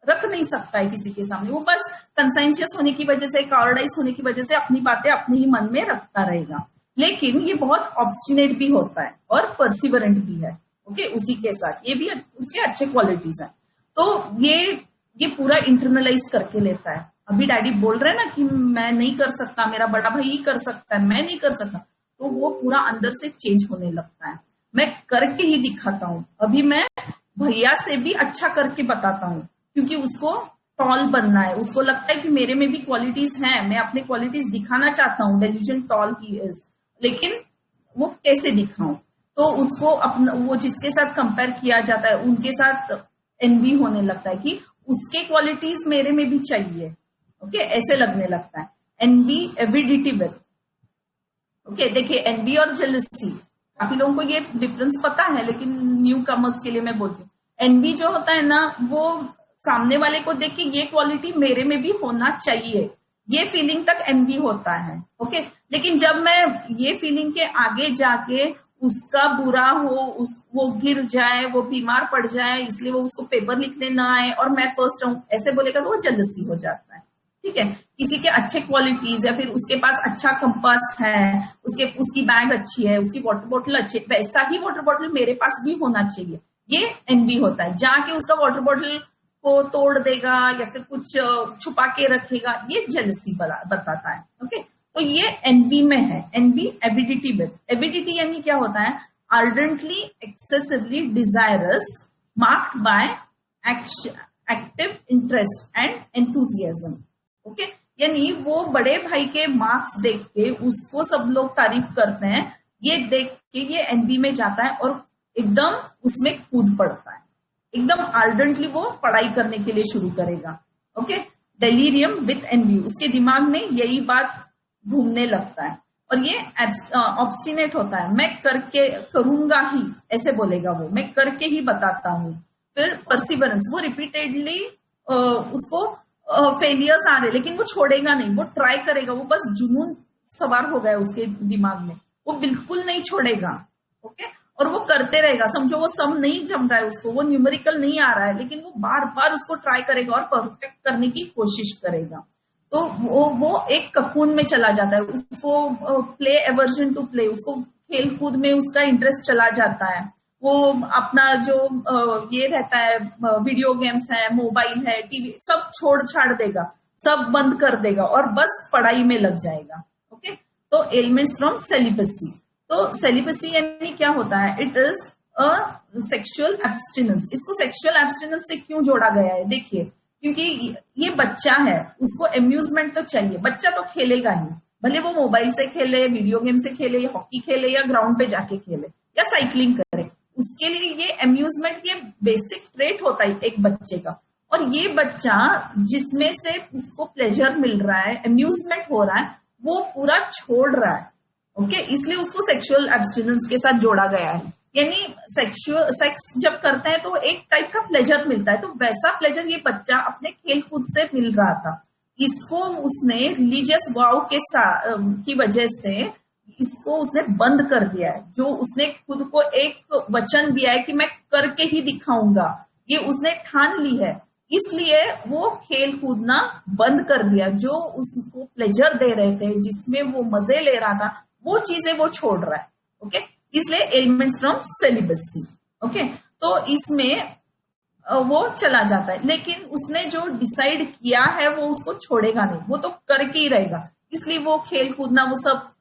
रख नहीं सकता है किसी के सामने, वो बस कंसाइंशियस होने की वजह से, कार्डाइज होने की वजह से अपनी बातें अपने ही मन में रखता रहेगा। लेकिन ये बहुत ऑब्स्टिनेट भी होता है और परसिवरेंट भी है, ओके। उसी के साथ ये भी उसके अच्छे क्वालिटीज हैं। तो ये पूरा इंटरनलाइज करके लेता है। अभी डैडी बोल रहे हैं ना कि मैं नहीं कर सकता, मेरा बड़ा भाई ही कर सकता है, मैं नहीं कर सकता, तो वो पूरा अंदर से चेंज होने लगता है। मैं करके ही दिखाता हूँ, अभी मैं भैया से भी अच्छा करके बताता हूँ, क्योंकि उसको टॉल बनना है, उसको लगता है कि मेरे में भी क्वालिटीज हैं, मैं अपने क्वालिटीज दिखाना चाहता हूँ, डेल्यूजन टॉल ही इज, लेकिन वो कैसे दिखाऊं? तो उसको अपना वो जिसके साथ कंपेयर किया जाता है उनके साथ एनवी होने लगता है कि उसके क्वालिटीज मेरे में भी चाहिए, ओके, ऐसे लगने लगता है। Envy avidity with, okay. देखिए एनवी और जेलसी, काफी लोगों को ये डिफरेंस पता है, लेकिन न्यू कमर्स के लिए मैं बोलती हूँ, एनवी जो होता है ना, वो सामने वाले को देख के ये क्वालिटी मेरे में भी होना चाहिए, ये फीलिंग तक एनवी होता है, ओके। लेकिन जब मैं ये फीलिंग के आगे जाके उसका बुरा हो, वो गिर जाए, वो बीमार पड़ जाए, इसलिए वो उसको पेपर लिखने ना आए और मैं फर्स्ट हूं, ऐसे बोलेगा तो वो जेलसी हो जाता है, ठीक है। किसी के अच्छे क्वालिटीज है, फिर उसके पास अच्छा कंपास है, उसकी बैग अच्छी है, उसकी वाटर बॉटल अच्छी है, वैसा ही वाटर बॉटल मेरे पास भी होना चाहिए, ये एनवी होता है। जाके उसका वाटर बॉटल को तोड़ देगा या फिर कुछ छुपा के रखेगा, ये जेलसी बताता है, ओके। तो ये एनवी में है। एनवी एविडिटी विद, एविडिटी यानी क्या होता है? Ardently excessively desirous marked by active interest and enthusiasm, okay. यानी वो बड़े भाई के मार्क्स देख के उसको सब लोग तारीफ करते हैं, ये देख के ये एनवी में जाता है और एकदम उसमें कूद पड़ता है, एकदम आर्डेंटली वो पढ़ाई करने के लिए शुरू करेगा, ओके। डेलीरियम विथ एनवी, उसके दिमाग में यही बात घूमने लगता है और ये ऑब्स्टिनेट होता है, मैं करके करूंगा ही, ऐसे बोलेगा वो, मैं करके ही बताता हूँ। फिर परसिवरेंस, वो रिपीटेडली उसको फेलियर्स आ रहे लेकिन वो छोड़ेगा नहीं, वो ट्राई करेगा, वो बस जुनून सवार हो गया उसके दिमाग में, वो बिल्कुल नहीं छोड़ेगा, ओके। और वो करते रहेगा, समझो वो सम नहीं जम रहा है उसको, वो न्यूमेरिकल नहीं आ रहा है, लेकिन वो बार बार उसको ट्राई करेगा और परफेक्ट करने की कोशिश करेगा। तो वो एक ककून में चला जाता है, उसको प्ले एवर्जन टू प्ले, उसको खेल कूद में उसका इंटरेस्ट चला जाता है, वो अपना जो ये रहता है वीडियो गेम्स है, मोबाइल है, टीवी, सब छोड़ छाड़ देगा, सब बंद कर देगा और बस पढ़ाई में लग जाएगा, ओके। तो एलिमेंट्स फ्रॉम सेलिबसी, तो सेलिबसी यानी क्या होता है? It is a sexual abstinence. इसको सेक्सुअल एब्स्टिनेंस से क्यों जोड़ा गया है? देखिए, क्योंकि ये बच्चा है, उसको एम्यूजमेंट तो चाहिए, बच्चा तो खेलेगा ही, भले वो मोबाइल से खेले, वीडियो गेम से खेले, या हॉकी खेले, या ग्राउंड पे जाके खेले, या साइकिलिंग करे, उसके लिए ये एम्यूजमेंट, ये बेसिक ट्रेट होता है एक बच्चे का। और ये बच्चा जिसमें से उसको प्लेजर मिल रहा है, एम्यूजमेंट हो रहा है, वो पूरा छोड़ रहा है, ओके। इसलिए उसको सेक्सुअल एब्स्टिनेंस के साथ जोड़ा गया है। यानी सेक्स जब करते हैं तो एक टाइप का प्लेजर मिलता है, तो वैसा प्लेजर ये बच्चा अपने खेल कूद से मिल रहा था, इसको उसने रिलीजियस वाव की वजह से इसको उसने बंद कर दिया है। जो उसने खुद को एक वचन दिया है कि मैं करके ही दिखाऊंगा, ये उसने ठान ली है, इसलिए वो खेल कूदना बंद कर दिया। जो उसको प्लेजर दे रहे थे, जिसमें वो मजे ले रहा था, वो चीजें वो छोड़ रहा है, ओके। इसलिए एलिमेंट्स फ्रॉम सेलिबसी, ओके। तो इसमें वो चला जाता है, लेकिन उसने जो डिसाइड किया है वो उसको छोड़ेगा नहीं, वो तो करके ही रहेगा। इसलिए वो खेल कूदना वो सब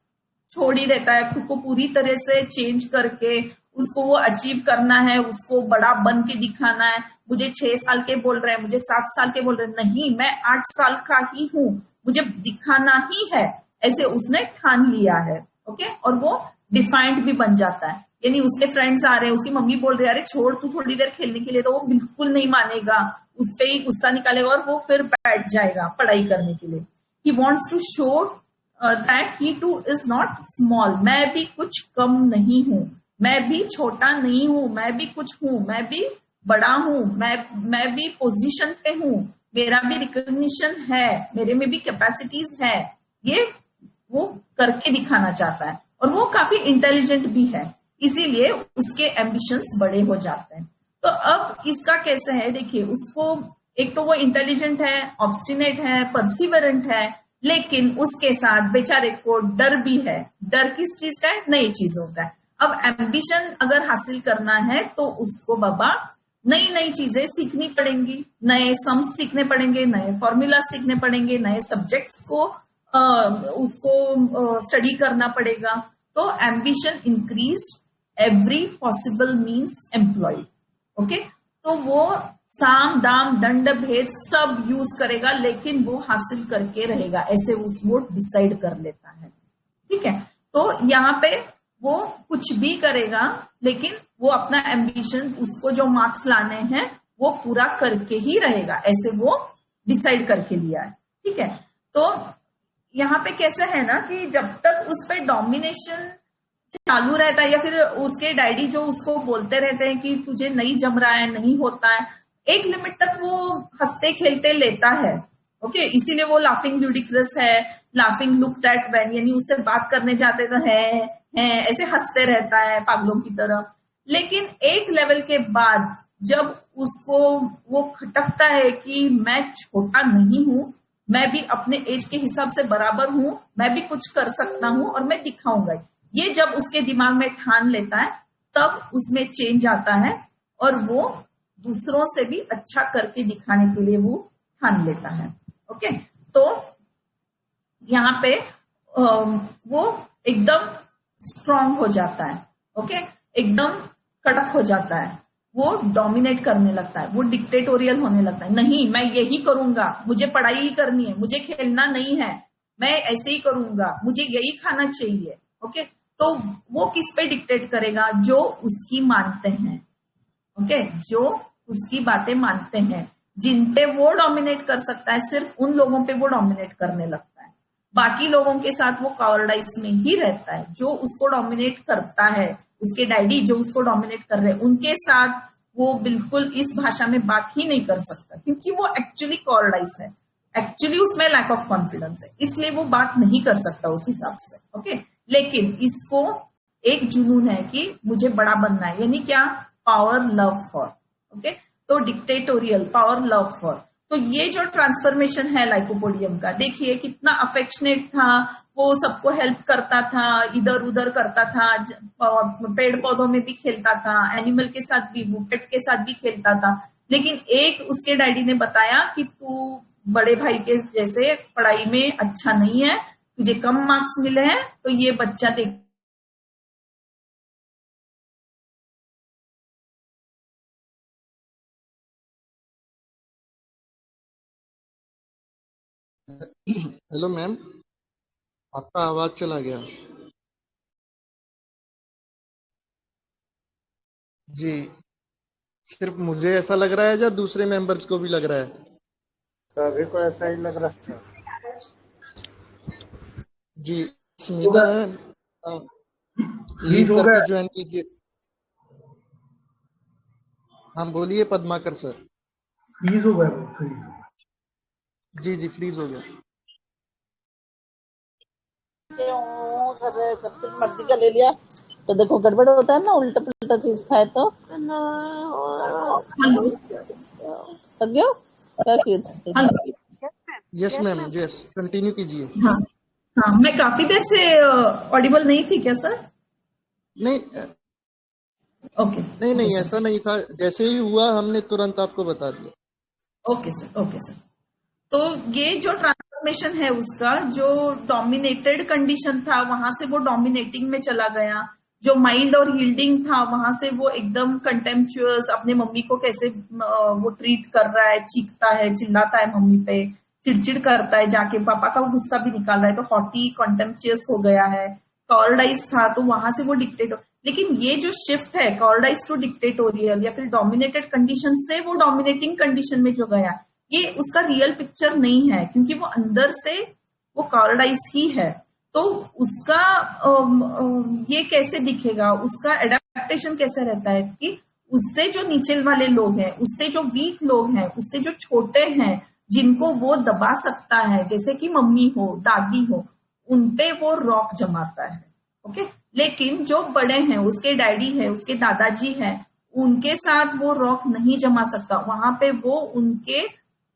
छोड़ ही रहता है, खुद को पूरी तरह से चेंज करके उसको वो अचीव करना है, उसको बड़ा बन के दिखाना है। मुझे 6 साल के बोल रहे हैं, मुझे 7 साल के बोल रहे हैं, नहीं, मैं 8 साल का ही हूं, मुझे दिखाना ही है, ऐसे उसने ठान लिया है, ओके, और वो डिफाइंड भी बन जाता है, यानी उसके फ्रेंड्स आ रहे हैं, उसकी मम्मी बोल रही है अरे छोड़ तू थोड़ी देर खेलने के लिए, तो वो बिल्कुल नहीं मानेगा, उस पर ही गुस्सा निकालेगा और वो फिर बैठ जाएगा पढ़ाई करने के लिए। He wants to show that he too is not small, मैं भी कुछ कम नहीं हूं, मैं भी छोटा नहीं हूं, मैं भी कुछ हूं, मैं भी बड़ा हूं, मैं भी पोजीशन पे हूं, मेरा भी रिकॉग्निशन है, मेरे में भी कैपेसिटीज है, ये वो करके दिखाना चाहता है। और वो काफी इंटेलिजेंट भी है, इसीलिए उसके एम्बिशंस बड़े हो जाते हैं। तो अब इसका कैसे है, देखिए उसको, एक तो वो इंटेलिजेंट है, ऑब्स्टिनेट है, परसिवरेंट है, लेकिन उसके साथ बेचारे को डर भी है। डर किस चीज का है? नई चीजों का है। अब एम्बिशन अगर हासिल करना है तो उसको बाबा नई नई चीजें सीखनी पड़ेंगी, नए सम्स सीखने पड़ेंगे, नए फॉर्मूला सीखने पड़ेंगे, नए सब्जेक्ट्स को उसको स्टडी करना पड़ेगा। तो ambition increase, every possible means employed, okay. तो वो साम दाम दंड भेद सब यूज करेगा, लेकिन वो हासिल करके रहेगा, ऐसे वो डिसाइड कर लेता है, ठीक है। तो यहाँ पे वो कुछ भी करेगा, लेकिन वो अपना एम्बिशन, उसको जो मार्क्स लाने हैं वो पूरा करके ही रहेगा, ऐसे वो डिसाइड करके लिया है, ठीक है। तो यहाँ पे कैसे है ना कि जब तक उस पर डोमिनेशन चालू रहता है, या फिर उसके डैडी जो उसको बोलते रहते हैं कि तुझे नहीं जम रहा है, नहीं होता है, एक लिमिट तक वो हंसते खेलते लेता है, ओके। इसीलिए वो लाफिंग ल्यूडिक्रस है, लाफिंग लुक्ड एट व्हेन, यानी उससे बात करने जाते तो है ऐसे हंसते रहता है पागलों की तरह। लेकिन एक लेवल के बाद जब उसको वो खटकता है कि मैं छोटा नहीं हूं, मैं भी अपने एज के हिसाब से बराबर हूं, मैं भी कुछ कर सकता हूं और मैं दिखाऊंगा, ये जब उसके दिमाग में ठान लेता है तब उसमें चेंज आता है, और वो दूसरों से भी अच्छा करके दिखाने के लिए वो ठान लेता है, ओके। तो यहाँ पे वो एकदम स्ट्रांग हो जाता है, ओके, एकदम कड़क हो जाता है, वो डोमिनेट करने लगता है, वो डिक्टेटोरियल होने लगता है, नहीं मैं यही करूंगा, मुझे पढ़ाई ही करनी है, मुझे खेलना नहीं है, मैं ऐसे ही करूंगा, मुझे यही खाना चाहिए, ओके। तो वो किस पे डिक्टेट करेगा? जो उसकी मानते हैं, ओके, जो उसकी बातें मानते हैं, जिन पे वो डोमिनेट कर सकता है, सिर्फ उन लोगों पे वो डोमिनेट करने लगता है, बाकी लोगों के साथ वो कॉवर्डाइज में ही रहता है। जो उसको डोमिनेट करता है, उसके डैडी जो उसको डोमिनेट कर रहे हैं, उनके साथ वो बिल्कुल इस भाषा में बात ही नहीं कर सकता, क्योंकि वो एक्चुअली कॉवर्डाइज है, एक्चुअली उसमें लैक ऑफ कॉन्फिडेंस है, इसलिए वो बात नहीं कर सकता उस हिसाब से, ओके। लेकिन इसको एक जुनून है कि मुझे बड़ा बनना है, यानी क्या? Power love for, okay. तो डिक्टेटोरियल, पावर लव फॉर। तो ये जो ट्रांसफॉर्मेशन है लाइकोपोडियम का, देखिए कितना अफेक्शनेट था, वो सबको हेल्प करता था, इधर उधर करता था, पेड़ पौधों में भी खेलता था, एनिमल के साथ भी, पेट के साथ भी खेलता था। लेकिन एक उसके डैडी ने बताया कि तू बड़े भाई के जैसे पढ़ाई में अच्छा नहीं है, तुझे कम मार्क्स मिले हैं, तो ये बच्चा देख हेलो मैम, आपका आवाज चला गया। जी, सिर्फ मुझे ऐसा लग रहा है या दूसरे मेंबर्स को भी लग रहा है? सभी को ऐसा ही लग रहा है। जी, स्मिता मैम लीव करके ज्वाइन कीजिए। हाँ बोलिए पद्माकर सर। फ्रीज हो गया। जी जी फ्रीज हो गया। मर्जी का ले लिया तो देखो गड़बड़ होता है ना, उल्टा पुल्टा चीज खाए तो। समझो क्या किया? यस मैम, यस कंटिन्यू कीजिए। हाँ हाँ, मैं काफी देर से ऑडिबल नहीं थी क्या सर? नहीं ओके नहीं ऐसा नहीं था, जैसे ही हुआ हमने तुरंत आपको बता दिया। Okay sir, okay sir. तो ये जो ट्रांसफॉर्मेशन है उसका, जो डोमिनेटेड कंडीशन था वहां से वो डोमिनेटिंग में चला गया, जो माइल्ड और यील्डिंग था वहां से वो एकदम कंटेम्पचुअस, अपने मम्मी को कैसे वो ट्रीट कर रहा है, चीखता है, चिल्लाता है मम्मी पे, चिड़चिड़ करता है, जाके पापा का गुस्सा भी निकाल रहा है, तो हॉटी कंटेम्पचुअस हो गया है। कॉर्डाइज था तो वहां से वो डिक्टेटो, लेकिन ये जो शिफ्ट है कॉर्डाइज टू डिक्टेटोरियल या फिर डोमिनेटेड कंडीशन से वो डोमिनेटिंग कंडीशन में जो गया, ये उसका रियल पिक्चर नहीं है, क्योंकि वो अंदर से वो कॉर्डाइज ही है। तो उसका ये कैसे दिखेगा, उसका एडेप्टेशन कैसे रहता है कि उससे जो नीचे वाले लोग हैं, उससे जो वीक लोग हैं, उससे जो छोटे हैं, जिनको वो दबा सकता है, जैसे कि मम्मी हो, दादी हो, उनपे वो रॉक जमाता है। ओके, लेकिन जो बड़े हैं, उसके डैडी है, उसके दादाजी है, उनके साथ वो रॉक नहीं जमा सकता। वहां पे वो उनके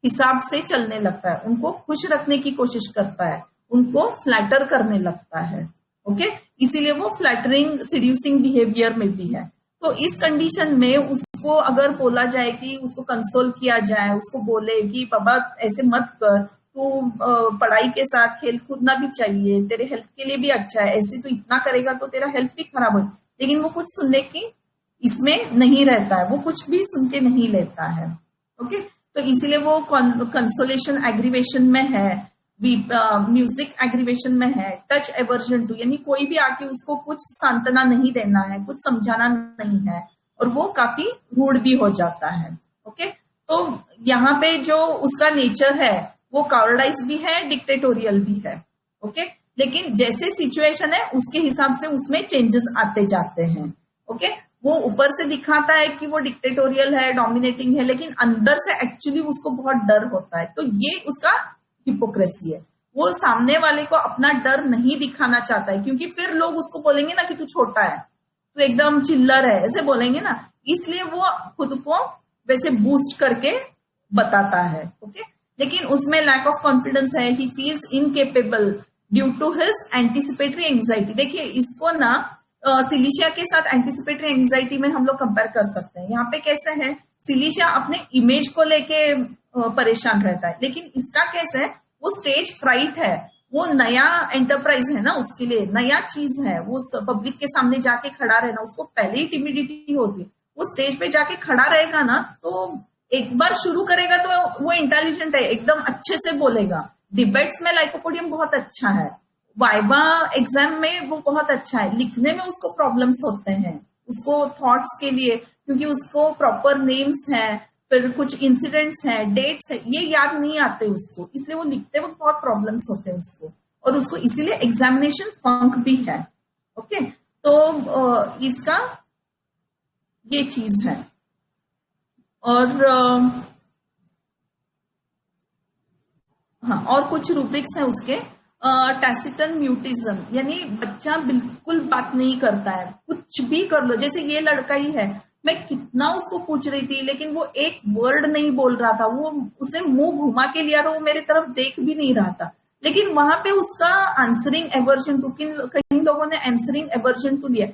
हिसाब से चलने लगता है, उनको खुश रखने की कोशिश करता है, उनको फ्लैटर करने लगता है। ओके, इसीलिए वो फ्लैटरिंग सिड्यूसिंग बिहेवियर में भी है। तो इस कंडीशन में उसको अगर बोला जाए कि उसको कंसोल किया जाए, उसको बोले कि बाबा ऐसे मत कर, तो पढ़ाई के साथ खेल कूदना भी चाहिए, तेरे हेल्थ के लिए भी अच्छा है, ऐसे तो इतना करेगा तो तेरा हेल्थ भी खराब हो, लेकिन वो कुछ सुनने की इसमें नहीं रहता है, वो कुछ भी सुन के नहीं लेता है। ओके, तो इसीलिए वो कंसोलेशन एग्रीवेशन में है, म्यूजिक एग्रीवेशन में है, टच एवर्जन टू, यानी कोई भी आके उसको कुछ सांत्वना नहीं देना है, कुछ समझाना नहीं है, और वो काफी रूड भी हो जाता है। ओके, तो यहाँ पे जो उसका नेचर है वो कॉर्डाइज भी है, डिक्टेटोरियल भी है। ओके, लेकिन जैसे सिचुएशन है उसके हिसाब से उसमें चेंजेस आते जाते हैं। ओके, वो ऊपर से दिखाता है कि वो डिक्टेटोरियल है, डोमिनेटिंग है, लेकिन अंदर से एक्चुअली उसको बहुत डर होता है। तो ये उसका हिपोक्रेसी है, वो सामने वाले को अपना डर नहीं दिखाना चाहता है, क्योंकि फिर लोग उसको बोलेंगे ना कि तू छोटा है, तू एकदम चिल्लर है, ऐसे बोलेंगे ना, इसलिए वो खुद को वैसे बूस्ट करके बताता है। ओके, लेकिन उसमें लैक ऑफ कॉन्फिडेंस है, he feels incapable due to his anticipatory anxiety. देखिए, इसको ना सिलिशिया के साथ एंटिसिपेटरी एंजाइटी में हम लोग कंपेयर कर सकते हैं। यहाँ पे कैसे है, सिलिशिया अपने इमेज को लेके परेशान रहता है, लेकिन इसका कैसे है, वो स्टेज फ्राइट है, वो नया एंटरप्राइज है ना, उसके लिए नया चीज है, वो पब्लिक के सामने जाके खड़ा रहना, उसको पहले ही टिमिडिटी होती है। वो स्टेज पे जाके खड़ा रहेगा ना, तो एक बार शुरू करेगा तो वो इंटेलिजेंट है, एकदम अच्छे से बोलेगा, डिबेट्स में लाइकोपोडियम बहुत अच्छा है, वाइवा एग्जाम में वो बहुत अच्छा है, लिखने में उसको प्रॉब्लम्स होते हैं, उसको थॉट्स के लिए, क्योंकि उसको प्रॉपर नेम्स हैं, फिर कुछ इंसिडेंट्स हैं, डेट्स है, ये याद नहीं आते उसको, इसलिए वो लिखते वक्त बहुत प्रॉब्लम्स होते हैं उसको, और उसको इसीलिए एग्जामिनेशन फंक भी है। ओके, तो इसका ये चीज है। और हाँ, और कुछ रूब्रिक्स है उसके। टैसिटन म्यूटिज्म, यानी बच्चा बिल्कुल बात नहीं करता है, कुछ भी कर लो, जैसे ये लड़का ही है, मैं कितना उसको पूछ रही थी, लेकिन वो एक वर्ड नहीं बोल रहा था, वो उसे मुंह घुमा के लिया था, वो मेरी तरफ देख भी नहीं रहा था, लेकिन वहां पे उसका आंसरिंग एवर्जन टू, कई लोगों ने आंसरिंग एवर्जन टू लिया,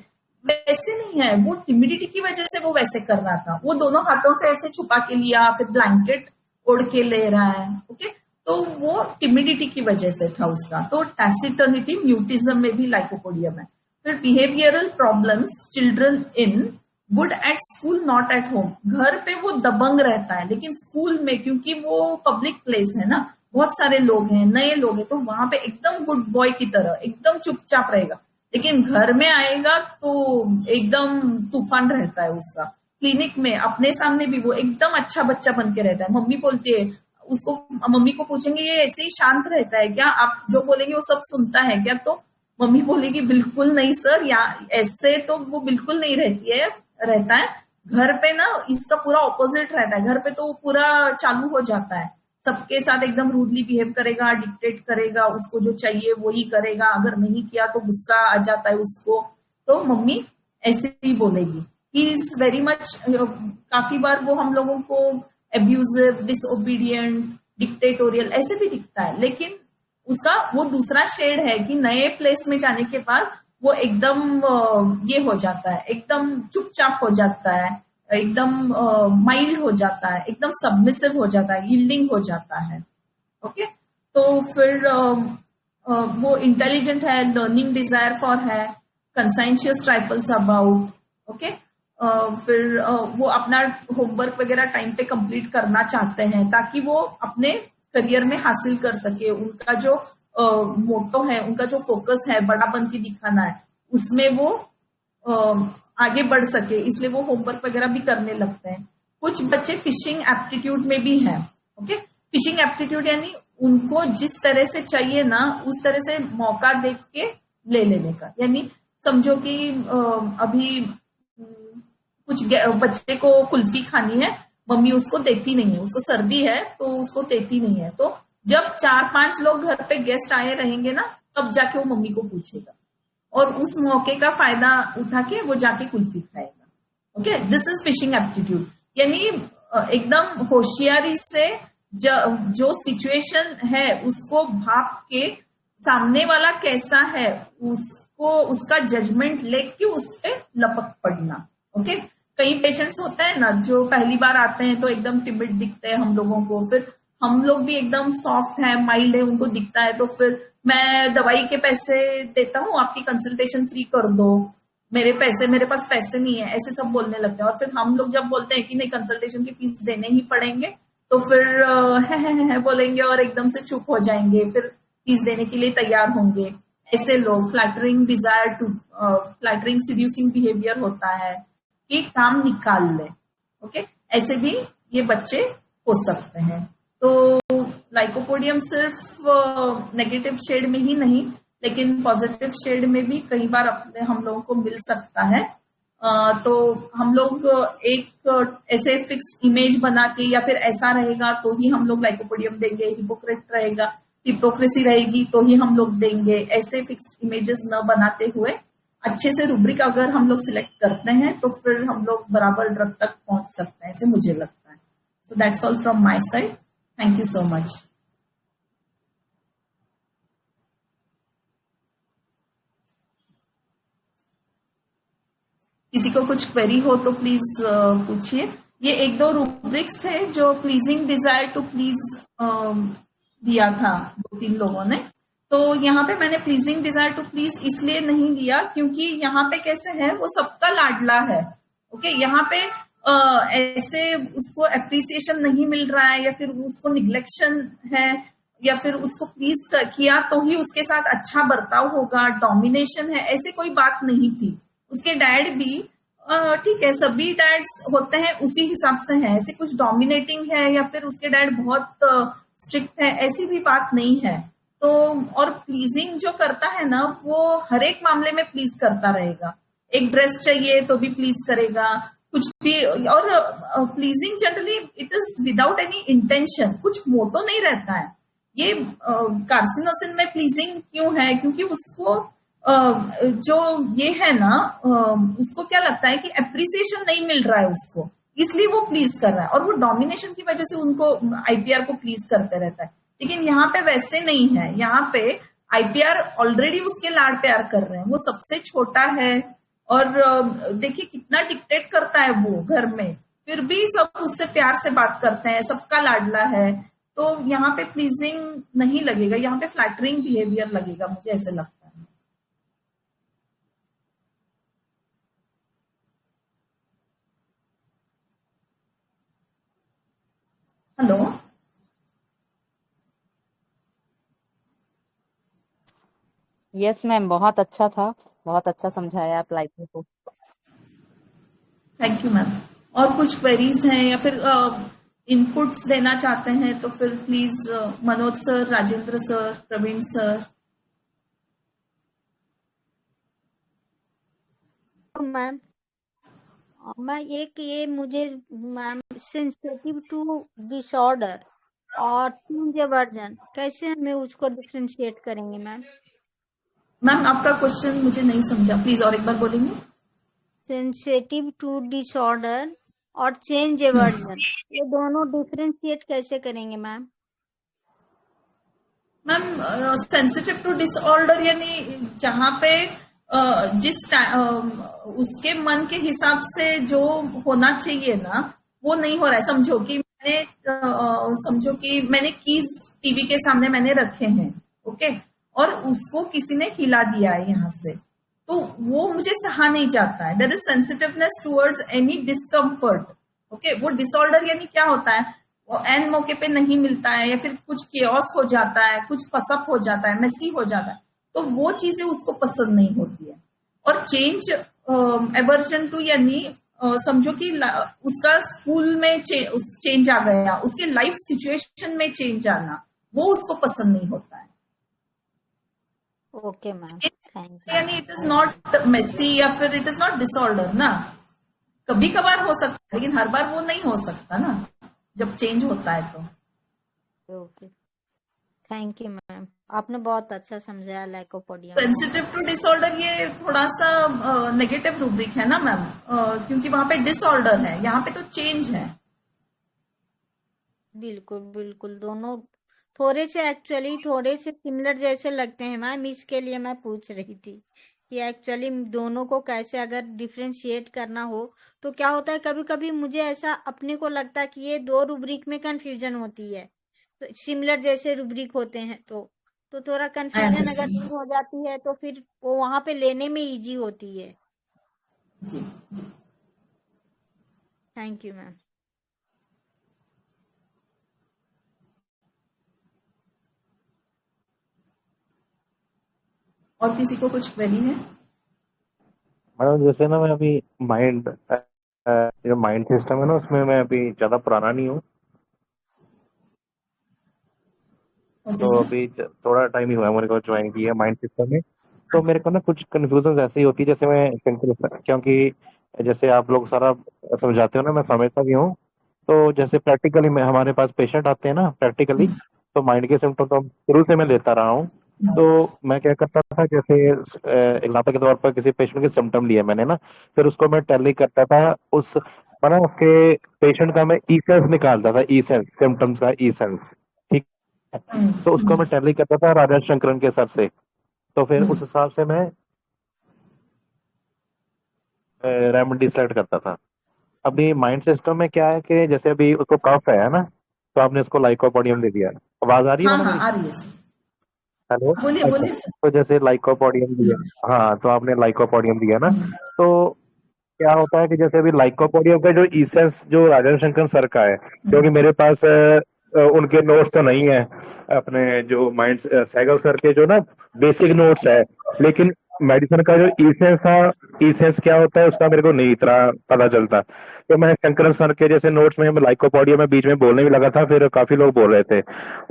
वैसे नहीं है, वो टिमिडिटी की वजह से वो वैसे कर रहा था, वो दोनों हाथों से ऐसे छुपा के लिया, फिर ब्लैंकेट ओढ़ के ले रहा है। ओके, तो वो टिमिडिटी की वजह से था उसका। तो टैसिटर्निटी म्यूटिज्म में भी लाइकोपोडियम है। फिर behavioural problems, children in good at school not at home, घर पे वो दबंग रहता है, लेकिन स्कूल में, क्योंकि वो पब्लिक प्लेस है ना, बहुत सारे लोग हैं, नए लोग हैं, तो वहां पे एकदम गुड बॉय की तरह एकदम चुपचाप रहेगा, लेकिन घर में आएगा तो एकदम तूफान रहता है उसका। क्लिनिक में अपने सामने भी वो एकदम अच्छा बच्चा बन के रहता है। मम्मी बोलती है उसको, मम्मी को पूछेंगे ये ऐसे ही शांत रहता है क्या, आप जो बोलेंगे वो सब सुनता है क्या, तो मम्मी बोलेगी बिल्कुल नहीं सर, या ऐसे तो वो बिल्कुल नहीं रहता है। घर पे ना इसका पूरा ऑपोजिट रहता है, घर पे तो पूरा चालू हो जाता है, सबके साथ एकदम रूडली बिहेव करेगा, डिक्टेट करेगा, उसको जो चाहिए वही करेगा, अगर नहीं किया तो गुस्सा आ जाता है उसको, तो मम्मी ऐसे ही बोलेगी। ही इज वेरी मच, काफी बार वो हम लोगों को एब्यूजिव, डिसओबीडियंट, डिक्टेटोरियल ऐसे भी दिखता है, लेकिन उसका वो दूसरा शेड है कि नए प्लेस में जाने के बाद वो एकदम ये हो जाता है, एकदम चुपचाप हो जाता है, एकदम माइल्ड हो जाता है, एकदम सबमिसिव हो जाता है, यील्डिंग हो जाता है। ओके, तो फिर वो इंटेलिजेंट है, लर्निंग डिजायर फॉर है, कंसाइंशियस ट्राइफल्स अबाउट। ओके, फिर वो अपना होमवर्क वगैरह टाइम पे कंप्लीट करना चाहते हैं ताकि वो अपने करियर में हासिल कर सके, उनका जो मोटो है, उनका जो फोकस है बड़ापन की दिखाना है, उसमें वो आगे बढ़ सके, इसलिए वो होमवर्क वगैरह भी करने लगते हैं। कुछ बच्चे फिशिंग एप्टीट्यूड में भी हैं। ओके, फिशिंग एप्टीट्यूड यानी उनको जिस तरह से चाहिए ना उस तरह से मौका देख के ले लेने का। यानी समझो कि अभी कुछ बच्चे को कुल्फी खानी है, मम्मी उसको देती नहीं है, उसको सर्दी है तो उसको देती नहीं है, तो जब 4-5 लोग घर पे गेस्ट आए रहेंगे ना तब जाके वो मम्मी को पूछेगा और उस मौके का फायदा उठा के वो जाके कुल्फी खाएगा। Okay, this is fishing aptitude. यानी एकदम होशियारी से जो सिचुएशन है उसको भाप के सामने वाला कैसा है उसको उसका जजमेंट लेके उस पे लपक पड़ना। ओके, कई पेशेंट्स होते हैं ना जो पहली बार आते हैं तो एकदम टिमिड दिखते हैं हम लोगों को, फिर हम लोग भी एकदम सॉफ्ट है, माइल्ड है, उनको दिखता है तो फिर मैं दवाई के पैसे देता हूँ, आपकी कंसल्टेशन फ्री कर दो, मेरे पास पैसे नहीं है, ऐसे सब बोलने लगते हैं। और फिर हम लोग जब बोलते हैं कि नहीं कंसल्टेशन की फीस देने ही पड़ेंगे तो फिर है बोलेंगे और एकदम से चुप हो जाएंगे, फिर फीस देने के लिए तैयार होंगे। ऐसे लोग flattering desire to flattering seducing behaviour होता है कि काम निकाल ले। ओके, ऐसे भी ये बच्चे हो सकते हैं। तो लाइकोपोडियम सिर्फ नेगेटिव शेड में ही नहीं लेकिन पॉजिटिव शेड में भी कई बार अपने हम लोगों को मिल सकता है। तो हम लोग एक ऐसे फिक्स्ड इमेज बना के या फिर ऐसा रहेगा तो ही हम लोग लाइकोपोडियम देंगे, हिपोक्रेसी रहेगी तो ही हम लोग देंगे, ऐसे फिक्स्ड इमेजेस न बनाते हुए अच्छे से रूब्रिक अगर हम लोग सिलेक्ट करते हैं तो फिर हम लोग बराबर ड्रग तक पहुंच सकते हैं, ऐसे मुझे लगता है। So that's all from my side, thank you so much. किसी को कुछ क्वेरी हो तो प्लीज पूछिए। ये 1-2 रूब्रिक्स थे जो प्लीजिंग डिजायर टू प्लीज दिया था 2-3 लोगों ने। तो यहाँ पे मैंने प्लीजिंग डिजायर टू प्लीज इसलिए नहीं लिया क्योंकि यहाँ पे कैसे है वो सबका लाडला है। ओके, यहाँ पे ऐसे उसको अप्रिसिएशन नहीं मिल रहा है या फिर उसको निग्लेक्शन है या फिर उसको प्लीज किया तो ही उसके साथ अच्छा बर्ताव होगा, डोमिनेशन है, ऐसे कोई बात नहीं थी। उसके डैड भी ठीक है, सभी डैड्स होते हैं उसी हिसाब से हैं, ऐसे कुछ डोमिनेटिंग है या फिर उसके डैड बहुत स्ट्रिक्ट है, ऐसी भी बात नहीं है। तो और प्लीजिंग जो करता है ना वो हर एक मामले में प्लीज करता रहेगा। एक ड्रेस चाहिए तो भी प्लीज करेगा, कुछ भी। और pleasing generally it is without any intention, कुछ मोटो नहीं रहता है। ये कार्सिनोसिन में प्लीजिंग क्यों है? क्योंकि उसको जो ये है ना उसको क्या लगता है कि एप्रिसिएशन नहीं मिल रहा है उसको, इसलिए वो प्लीज कर रहा है और वो डोमिनेशन की वजह से उनको आईपीआर को प्लीज करते रहता है। लेकिन यहाँ पे वैसे नहीं है, यहाँ पे आईपीआर ऑलरेडी उसके लाड प्यार कर रहे हैं, वो सबसे छोटा है और देखिए कितना डिक्टेट करता है वो घर में, फिर भी सब उससे प्यार से बात करते हैं, सबका लाडला है। तो यहाँ पे प्लीजिंग नहीं लगेगा, यहाँ पे फ्लैटरिंग बिहेवियर लगेगा, मुझे ऐसे लगता है। हेलो, यस मैम, बहुत अच्छा था, बहुत अच्छा समझाया आप लाइफ को। Thank you ma'am. और कुछ क्वेरीज हैं या फिर इनपुट्स देना चाहते हैं तो फिर please Manoj sir, Rajendra sir, Praveen sir. Ma'am ये मुझे मैम सेंसिटिव टू डिसऑर्डर और चेंज वर्जन कैसे हमें उसको डिफरेंशिएट करेंगे मैम? मैम आपका क्वेश्चन मुझे नहीं समझा, प्लीज और एक बार बोलेंगे। सेंसिटिव टू डिसऑर्डर और चेंज एवर्जन ये दोनों डिफरेंशिएट कैसे करेंगे ma'am? Ma'am sensitive to disorder यानी जहाँ पे उसके मन के हिसाब से जो होना चाहिए ना वो नहीं हो रहा है। समझो कि मैंने कीज टीवी के सामने मैंने रखे हैं, ओके, और उसको किसी ने हिला दिया है यहाँ से, तो वो मुझे सहा नहीं जाता है। There is sensitiveness towards any discomfort. Okay, वो डिसऑर्डर यानी क्या होता है? वो एन मौके पे नहीं मिलता है, या फिर कुछ केओस हो जाता है, कुछ फसअप हो जाता है, मेसी हो जाता है, तो वो चीजें उसको पसंद नहीं होती है। और चेंज एवर्जन टू, यानी समझो कि उसका स्कूल में चेंज आ गया, उसके लाइफ सिचुएशन में चेंज आना, वो उसको पसंद नहीं होता है। Okay ma'am, thank you. यानी इट इज नॉट मेसी या फिर इट इज नॉट डिसऑर्डर ना, कभी कभार हो सकता है लेकिन हर बार वो नहीं हो सकता ना जब चेंज होता है तो। ओके, थैंक यू मैम, आपने बहुत अच्छा समझाया लाइकोपोडियम। सेंसिटिव टू डिसऑर्डर ये थोड़ा सा नेगेटिव रूब्रिक है ना मैम, क्योंकि वहां पे डिसऑर्डर है, यहाँ पे तो चेंज है। बिल्कुल बिल्कुल, दोनों थोड़े से सिमिलर जैसे लगते हैं मैम, इसके लिए मैं पूछ रही थी कि एक्चुअली दोनों को कैसे अगर डिफरेंशिएट करना हो तो क्या होता है। कभी कभी मुझे ऐसा अपने को लगता है कि ये दो रूब्रिक में कंफ्यूजन होती है, तो सिमिलर जैसे रूब्रिक होते हैं तो थोड़ा कंफ्यूजन अगर दूर हो जाती है तो फिर वो वहां पे लेने में इजी होती है। Thank you ma'am. और किसी को कुछ क्वेरी है? मैडम जैसे ना मैं अभी जो माइंड सिस्टम है ना उसमें मैं अभी ज्यादा पुराना नहीं हूँ, तो अभी थोड़ा टाइम ही हुआ है मेरे को ज्वाइन किया माइंड सिस्टम में। तो मेरे को ना कुछ कंफ्यूजन ऐसी होती है, जैसे मैं क्योंकि जैसे आप लोग सारा समझाते हो ना, मैं समझता भी हूँ। तो जैसे प्रैक्टिकली में हमारे पास पेशेंट आते हैं ना प्रैक्टिकली, तो माइंड के सिम्टम तो शुरू से मैं लेता रहा हूँ। तो मैं क्या करता था, जैसे एग्जाम्पल के तौर पर किसी पेशेंट के सिम्टम लिए मैंने ना, फिर उसको मैं टैली करता था उसके पेशेंट का मैं ई सेंस निकालता था, ई सेंस सिम्टम्स का ई सेंस, ठीक है। तो उसको मैं टैली करता था राजा शंकरन के सर से, तो फिर उस हिसाब से मैं रेमेडी सेलेक्ट करता था। अभी माइंड सिस्टम में क्या है कि जैसे अभी उसको कफ है ना, तो आपने उसको लाइकोपोडियम दे दिया। आवाज आ रही है? हाँ, आ रही है। हेलो, बोलिए बोलिए सर। तो जैसे लाइकोपोडियम दिया, हाँ तो आपने लाइकोपोडियम दिया ना, तो क्या होता है कि जैसे अभी लाइकोपोडियम का जो इसेंस जो राजन शंकर सर का है, क्योंकि मेरे पास उनके नोट्स तो नहीं है, अपने जो माइंड सैगल सर के जो ना बेसिक नोट्स है, लेकिन मेडिसिन का जो इसेंस था, इसेंस क्या होता है उसका मेरे को नहीं इतना पता चलता। तो मैं शंकर सर के जैसे नोट्स में लाइकोपोडियम में बीच में बोलने भी लगा था, फिर काफी लोग बोल रहे थे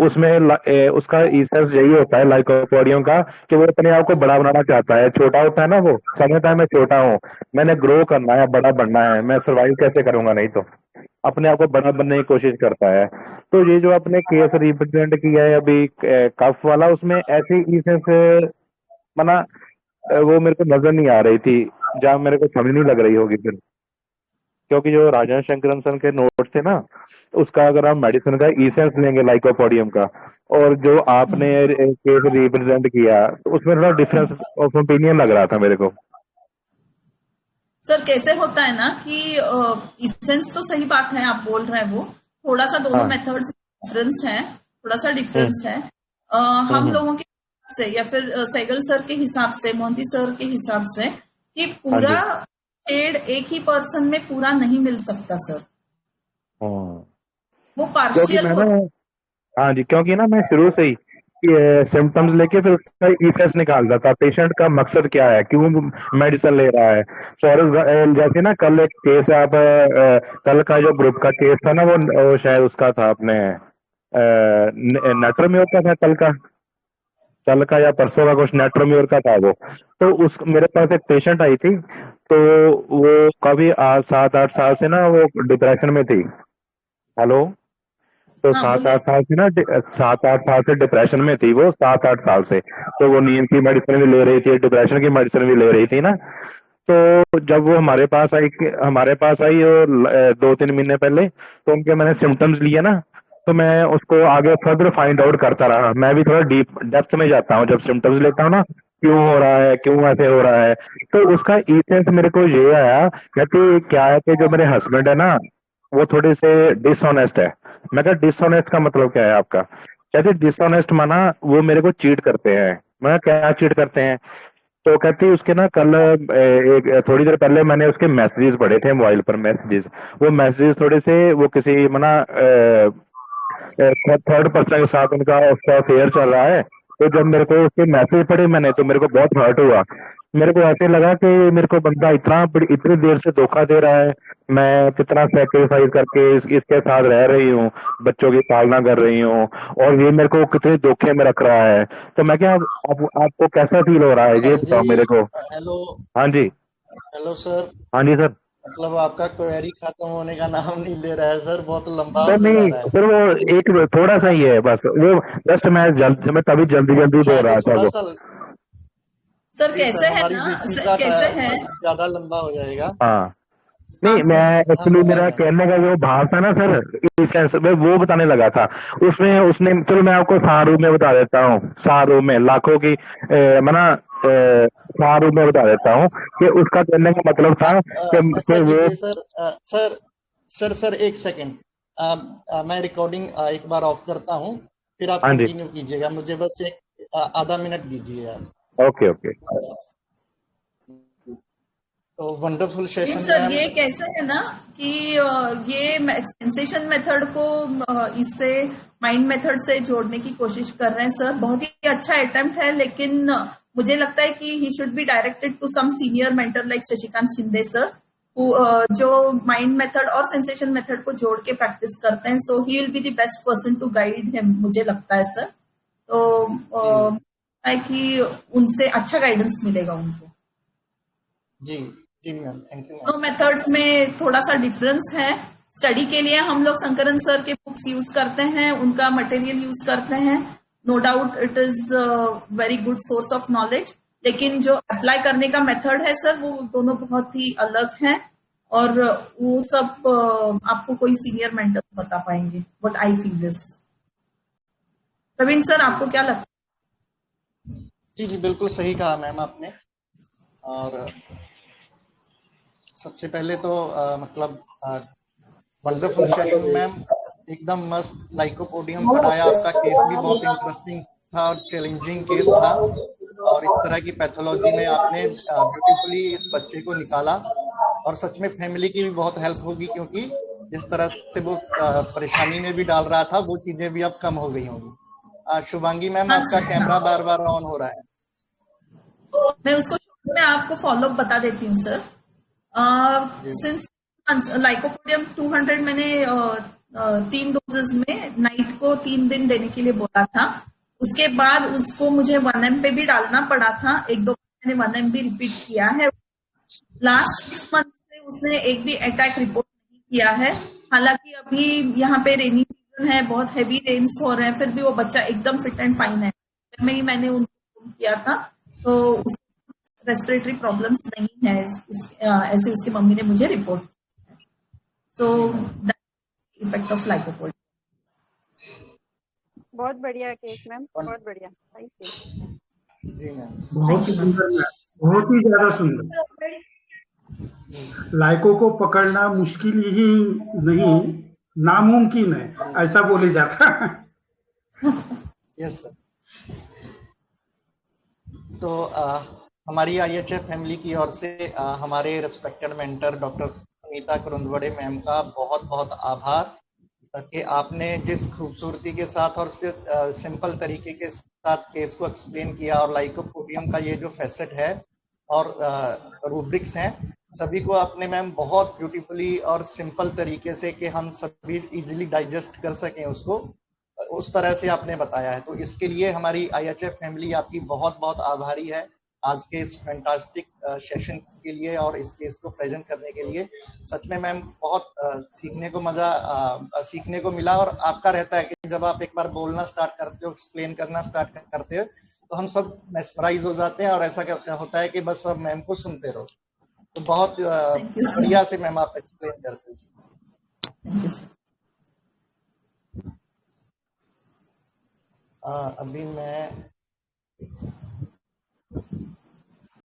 उसमें उसका इसेंस यही होता है लाइकोपोडियम का, कि वो अपने आप को बड़ा बनाना चाहता है। छोटा होता है ना, वो समझता है मैं छोटा हूँ, मैंने ग्रो करना है, बड़ा बनना है, मैं सर्वाइव कैसे करूंगा, नहीं तो अपने आप को बड़ा बनने की कोशिश करता है। तो ये जो आपने केस रिप्रेजेंट किया है अभी कफ वाला, उसमें ऐसी इसेंस मना वो मेरे को नजर नहीं आ रही थी, जहाँ मेरे को समझ नहीं लग रही होगी फिर, क्योंकि जो राजा शंकरन सर के नोट्स थे ना, उसका अगर आप मेडिसिन का इसेंस लेंगे लाइकोपोडियम का, और जो आपने केस रिप्रेजेंट किया, तो उसमें थोड़ा डिफरेंस ऑफ ओपिनियन लग रहा था मेरे को। सर कैसे होता है ना कि इसेंस तो सही बात है, आप बोल रहे हैं, वो थोड़ा सा दोनों मेथड्स डिफरेंस है, थोड़ा सा डिफरेंस है। हम लोगों के से या फिर सैगल सर के हिसाब से, मोहंती सर के हिसाब से, कि पूरा शेड एक ही पर्सन में पूरा नहीं मिल सकता सर, वो पार्शियल होता। हाँ जी, क्योंकि ना मैं शुरू से ही सिम्टम्स लेके फिर उसका इसेंस निकालता था, पेशेंट का मकसद क्या है, क्यों मेडिसिन ले रहा है। फॉर जैसे ना कल एक केस आप कल का जो ग्रुप का केस था ना, वो शायद उसका था अपने नेट्रोम्योर का था, कल का या परसों का कुछ नेट्रोम्योर का था वो। तो उस मेरे पास एक पेशेंट आई थी, तो वो काफी 7-8 साल से ना वो डिप्रेशन में थी। हेलो, तो 7-8 साल से ना 7-8 साल से डिप्रेशन में थी वो, 7-8 साल से। तो वो नींद की मेडिसिन भी ले रही थी, डिप्रेशन की मेडिसिन भी ले रही थी ना। तो जब वो हमारे पास आई 2-3 महीने पहले, तो उनके मैंने सिम्टम्स लिए ना, तो मैं उसको आगे फर्दर फाइंड आउट करता रहा। मैं भी थोड़ा डीप डेप्थ में जाता हूँ जब सिम्टम्स लेता हूँ ना, क्यों हो रहा है, क्यों ऐसे हो रहा है। तो उसका इसेंस मेरे को ये आया कि क्या है कि जो मेरे हस्बैंड है ना, वो थोड़े से डिसऑनेस्ट है। मैं कहा डिसऑनेस्ट का मतलब क्या है आपका? कहते डिसऑनेस्ट माना वो मेरे को चीट करते हैं। मैं क्या चीट करते हैं तो कहती उसके ना कल एक थोड़ी देर पहले मैंने उसके मैसेजेस पढ़े थे मोबाइल पर मैसेजेस। वो मैसेजेस थोड़े से वो किसी मना थर्ड पर्सन के साथ उनका उसका अफेयर चल रहा है। तो जब मेरे को उसके मैसेज पढ़े मैंने तो मेरे को बहुत हर्ट हुआ। मेरे को ऐसे लगा कि मेरे को बंदा इतनी देर से धोखा दे रहा है। मैं कितना सेक्रीफाइस करके इसके साथ रह रही हूँ, बच्चों की पालना कर रही हूँ, और ये मेरे को कितने धोखे में रख रहा है। तो मैं क्या आपको कैसा फील हो रहा है ये सर जी, बताओ मेरे को। हेलो हाँ जी। हेलो सर, हाँ जी सर। मतलब आपका क्वेरी खत्म होने का नाम नहीं ले रहा है सर, बहुत लंबा सर होते जा नहीं रहा है। सर, वो एक थोड़ा सा ही है बस, वो जस्ट मैं तभी जल्दी जल्दी बोल है तो रहा था थोड़ा वो। सा। सर जी कैसे सर, है हमारी ना, बेसिस का कैसे है। ज्यादा लंबा हो जाएगा। हाँ हाँ नहीं, मैं सर। हाँ एक्चुअली बताएं मेरा मैम। कहने का जो भाव था ना सर, इस सेंस में वो बताने लगा था। उसमें उसने, चलो मैं आपको सारू में बता देता हूँ, सारू में लाखों की मना सारू में बता देता हूँ कि उसका कहने का मतलब था ऐसा कि वो। कीजिए सर, सर एक सेकंड, मैं रिकॉर्डिंग एक बार ऑफ करता हूँ, फिर आप हाँ जी। कंटिन्यू कीजिएगा, मुझे बस एक आधा मिनट दीजिए आप। Okay okay. तो वंडरफुल नहीं सेशन सर, मैम। ये कैसे है ना कि ये सेंसेशन मेथड को इससे माइंड मेथड से जोड़ने की कोशिश कर रहे हैं सर। बहुत ही अच्छा अटेम्प्ट है, लेकिन मुझे लगता है कि he should be directed to some senior mentor like Shashikant Shinde sir, जो माइंड मेथड और सेंसेशन मेथड को जोड़ के प्रैक्टिस करते हैं। So he will be the best person to guide him, मुझे लगता है सर। तो है कि उनसे अच्छा गाइडेंस मिलेगा उनको। जी जी मैम, थैंक यू मैम। दोनों मेथड्स में थोड़ा सा डिफरेंस है। स्टडी के लिए हम लोग शंकरन सर के बुक्स यूज करते हैं, उनका मटेरियल यूज करते हैं। No doubt it is very good source of knowledge, लेकिन जो अप्लाई करने का मेथड है सर, वो दोनों बहुत ही अलग हैं। और वो सब आपको कोई सीनियर मेंटर बता पाएंगे। But I feel this. Praveen sir, आपको क्या लगता है? जी जी, बिल्कुल सही कहा मैम आपने। और सबसे पहले तो मतलब वंडरफुल सेशन मैम, एकदम मस्त लाइकोपोडियम पढ़ाया। आपका केस भी बहुत इंटरेस्टिंग था और चैलेंजिंग केस था, और इस तरह की पैथोलॉजी में आपने ब्यूटीफुली इस बच्चे को निकाला। और सच में फैमिली की भी बहुत हेल्प होगी, क्योंकि जिस तरह से वो परेशानी में भी डाल रहा था, वो चीजें भी अब कम हो गई होंगी। शुभांगी मैम, हाँ आपका sir, camera bar bar on हो रहा है। मैं उसको मैं आपको फॉलो अप बता देती हूँ सर। सिंस लाइकोपोडियम 200 मैंने 3 डोजेस में नाइट को 3 दिन देने के लिए बोला था। उसके बाद उसको मुझे 1 mg पे भी डालना पड़ा था। 1-2 मैंने 1 mg रिपीट किया है। लास्ट 6 मंथ से उसने एक भी अटैक रिपोर्ट नहीं किया है। हालांकि अभी यहाँ पे रेनी सीजन है, बहुत हैवी रेन्स हो रहे हैं, फिर भी वो बच्चा एकदम फिट एंड फाइन है। मैंने उनको किया था, तो रेस्पिरेटरी प्रॉब्लम्स नहीं है, ऐसे उसकी मम्मी ने मुझे रिपोर्ट किया। सो इफेक्ट ऑफ लाइकोपोडियम। बहुत बढ़िया केस मैम, बहुत बढ़िया, थैंक यू। जी मैम, बहुत ही सुंदर मैम, बहुत ही ज्यादा सुंदर। लाइकों को पकड़ना मुश्किल ही नहीं, नामुमकिन है, ऐसा बोले जाता है। Yes sir. तो हमारी IHF फैमिली की ओर से हमारे respected mentor doctor Sunita Kurundwade ma'am का बहुत बहुत आभार कि आपने जिस खूबसूरती के साथ और सिंपल तरीके के साथ केस को एक्सप्लेन किया, और लाइकोपोडियम का ये जो फैसेट है और रूब्रिक्स हैं, सभी को आपने मैम बहुत ब्यूटीफुली और सिंपल तरीके से, कि हम सभी इजीली डाइजेस्ट कर सकें उसको, उस तरह से आपने बताया है। तो इसके लिए हमारी IHF फैमिली आपकी बहुत बहुत आभारी है, आज के इस फैंटास्टिक सेशन के लिए और इस केस को प्रेजेंट करने के लिए। सच में मैम बहुत सीखने को मिला। और आपका रहता है कि जब आप एक बार बोलना स्टार्ट करते हो, एक्सप्लेन करना स्टार्ट करते हो, तो हम सब मेस्मराइज हो जाते हैं, और ऐसा होता है कि बस अब मैम को सुनते रहो। तो बहुत बढ़िया से मैम आप एक्सप्लेन करते हो। अभी मैं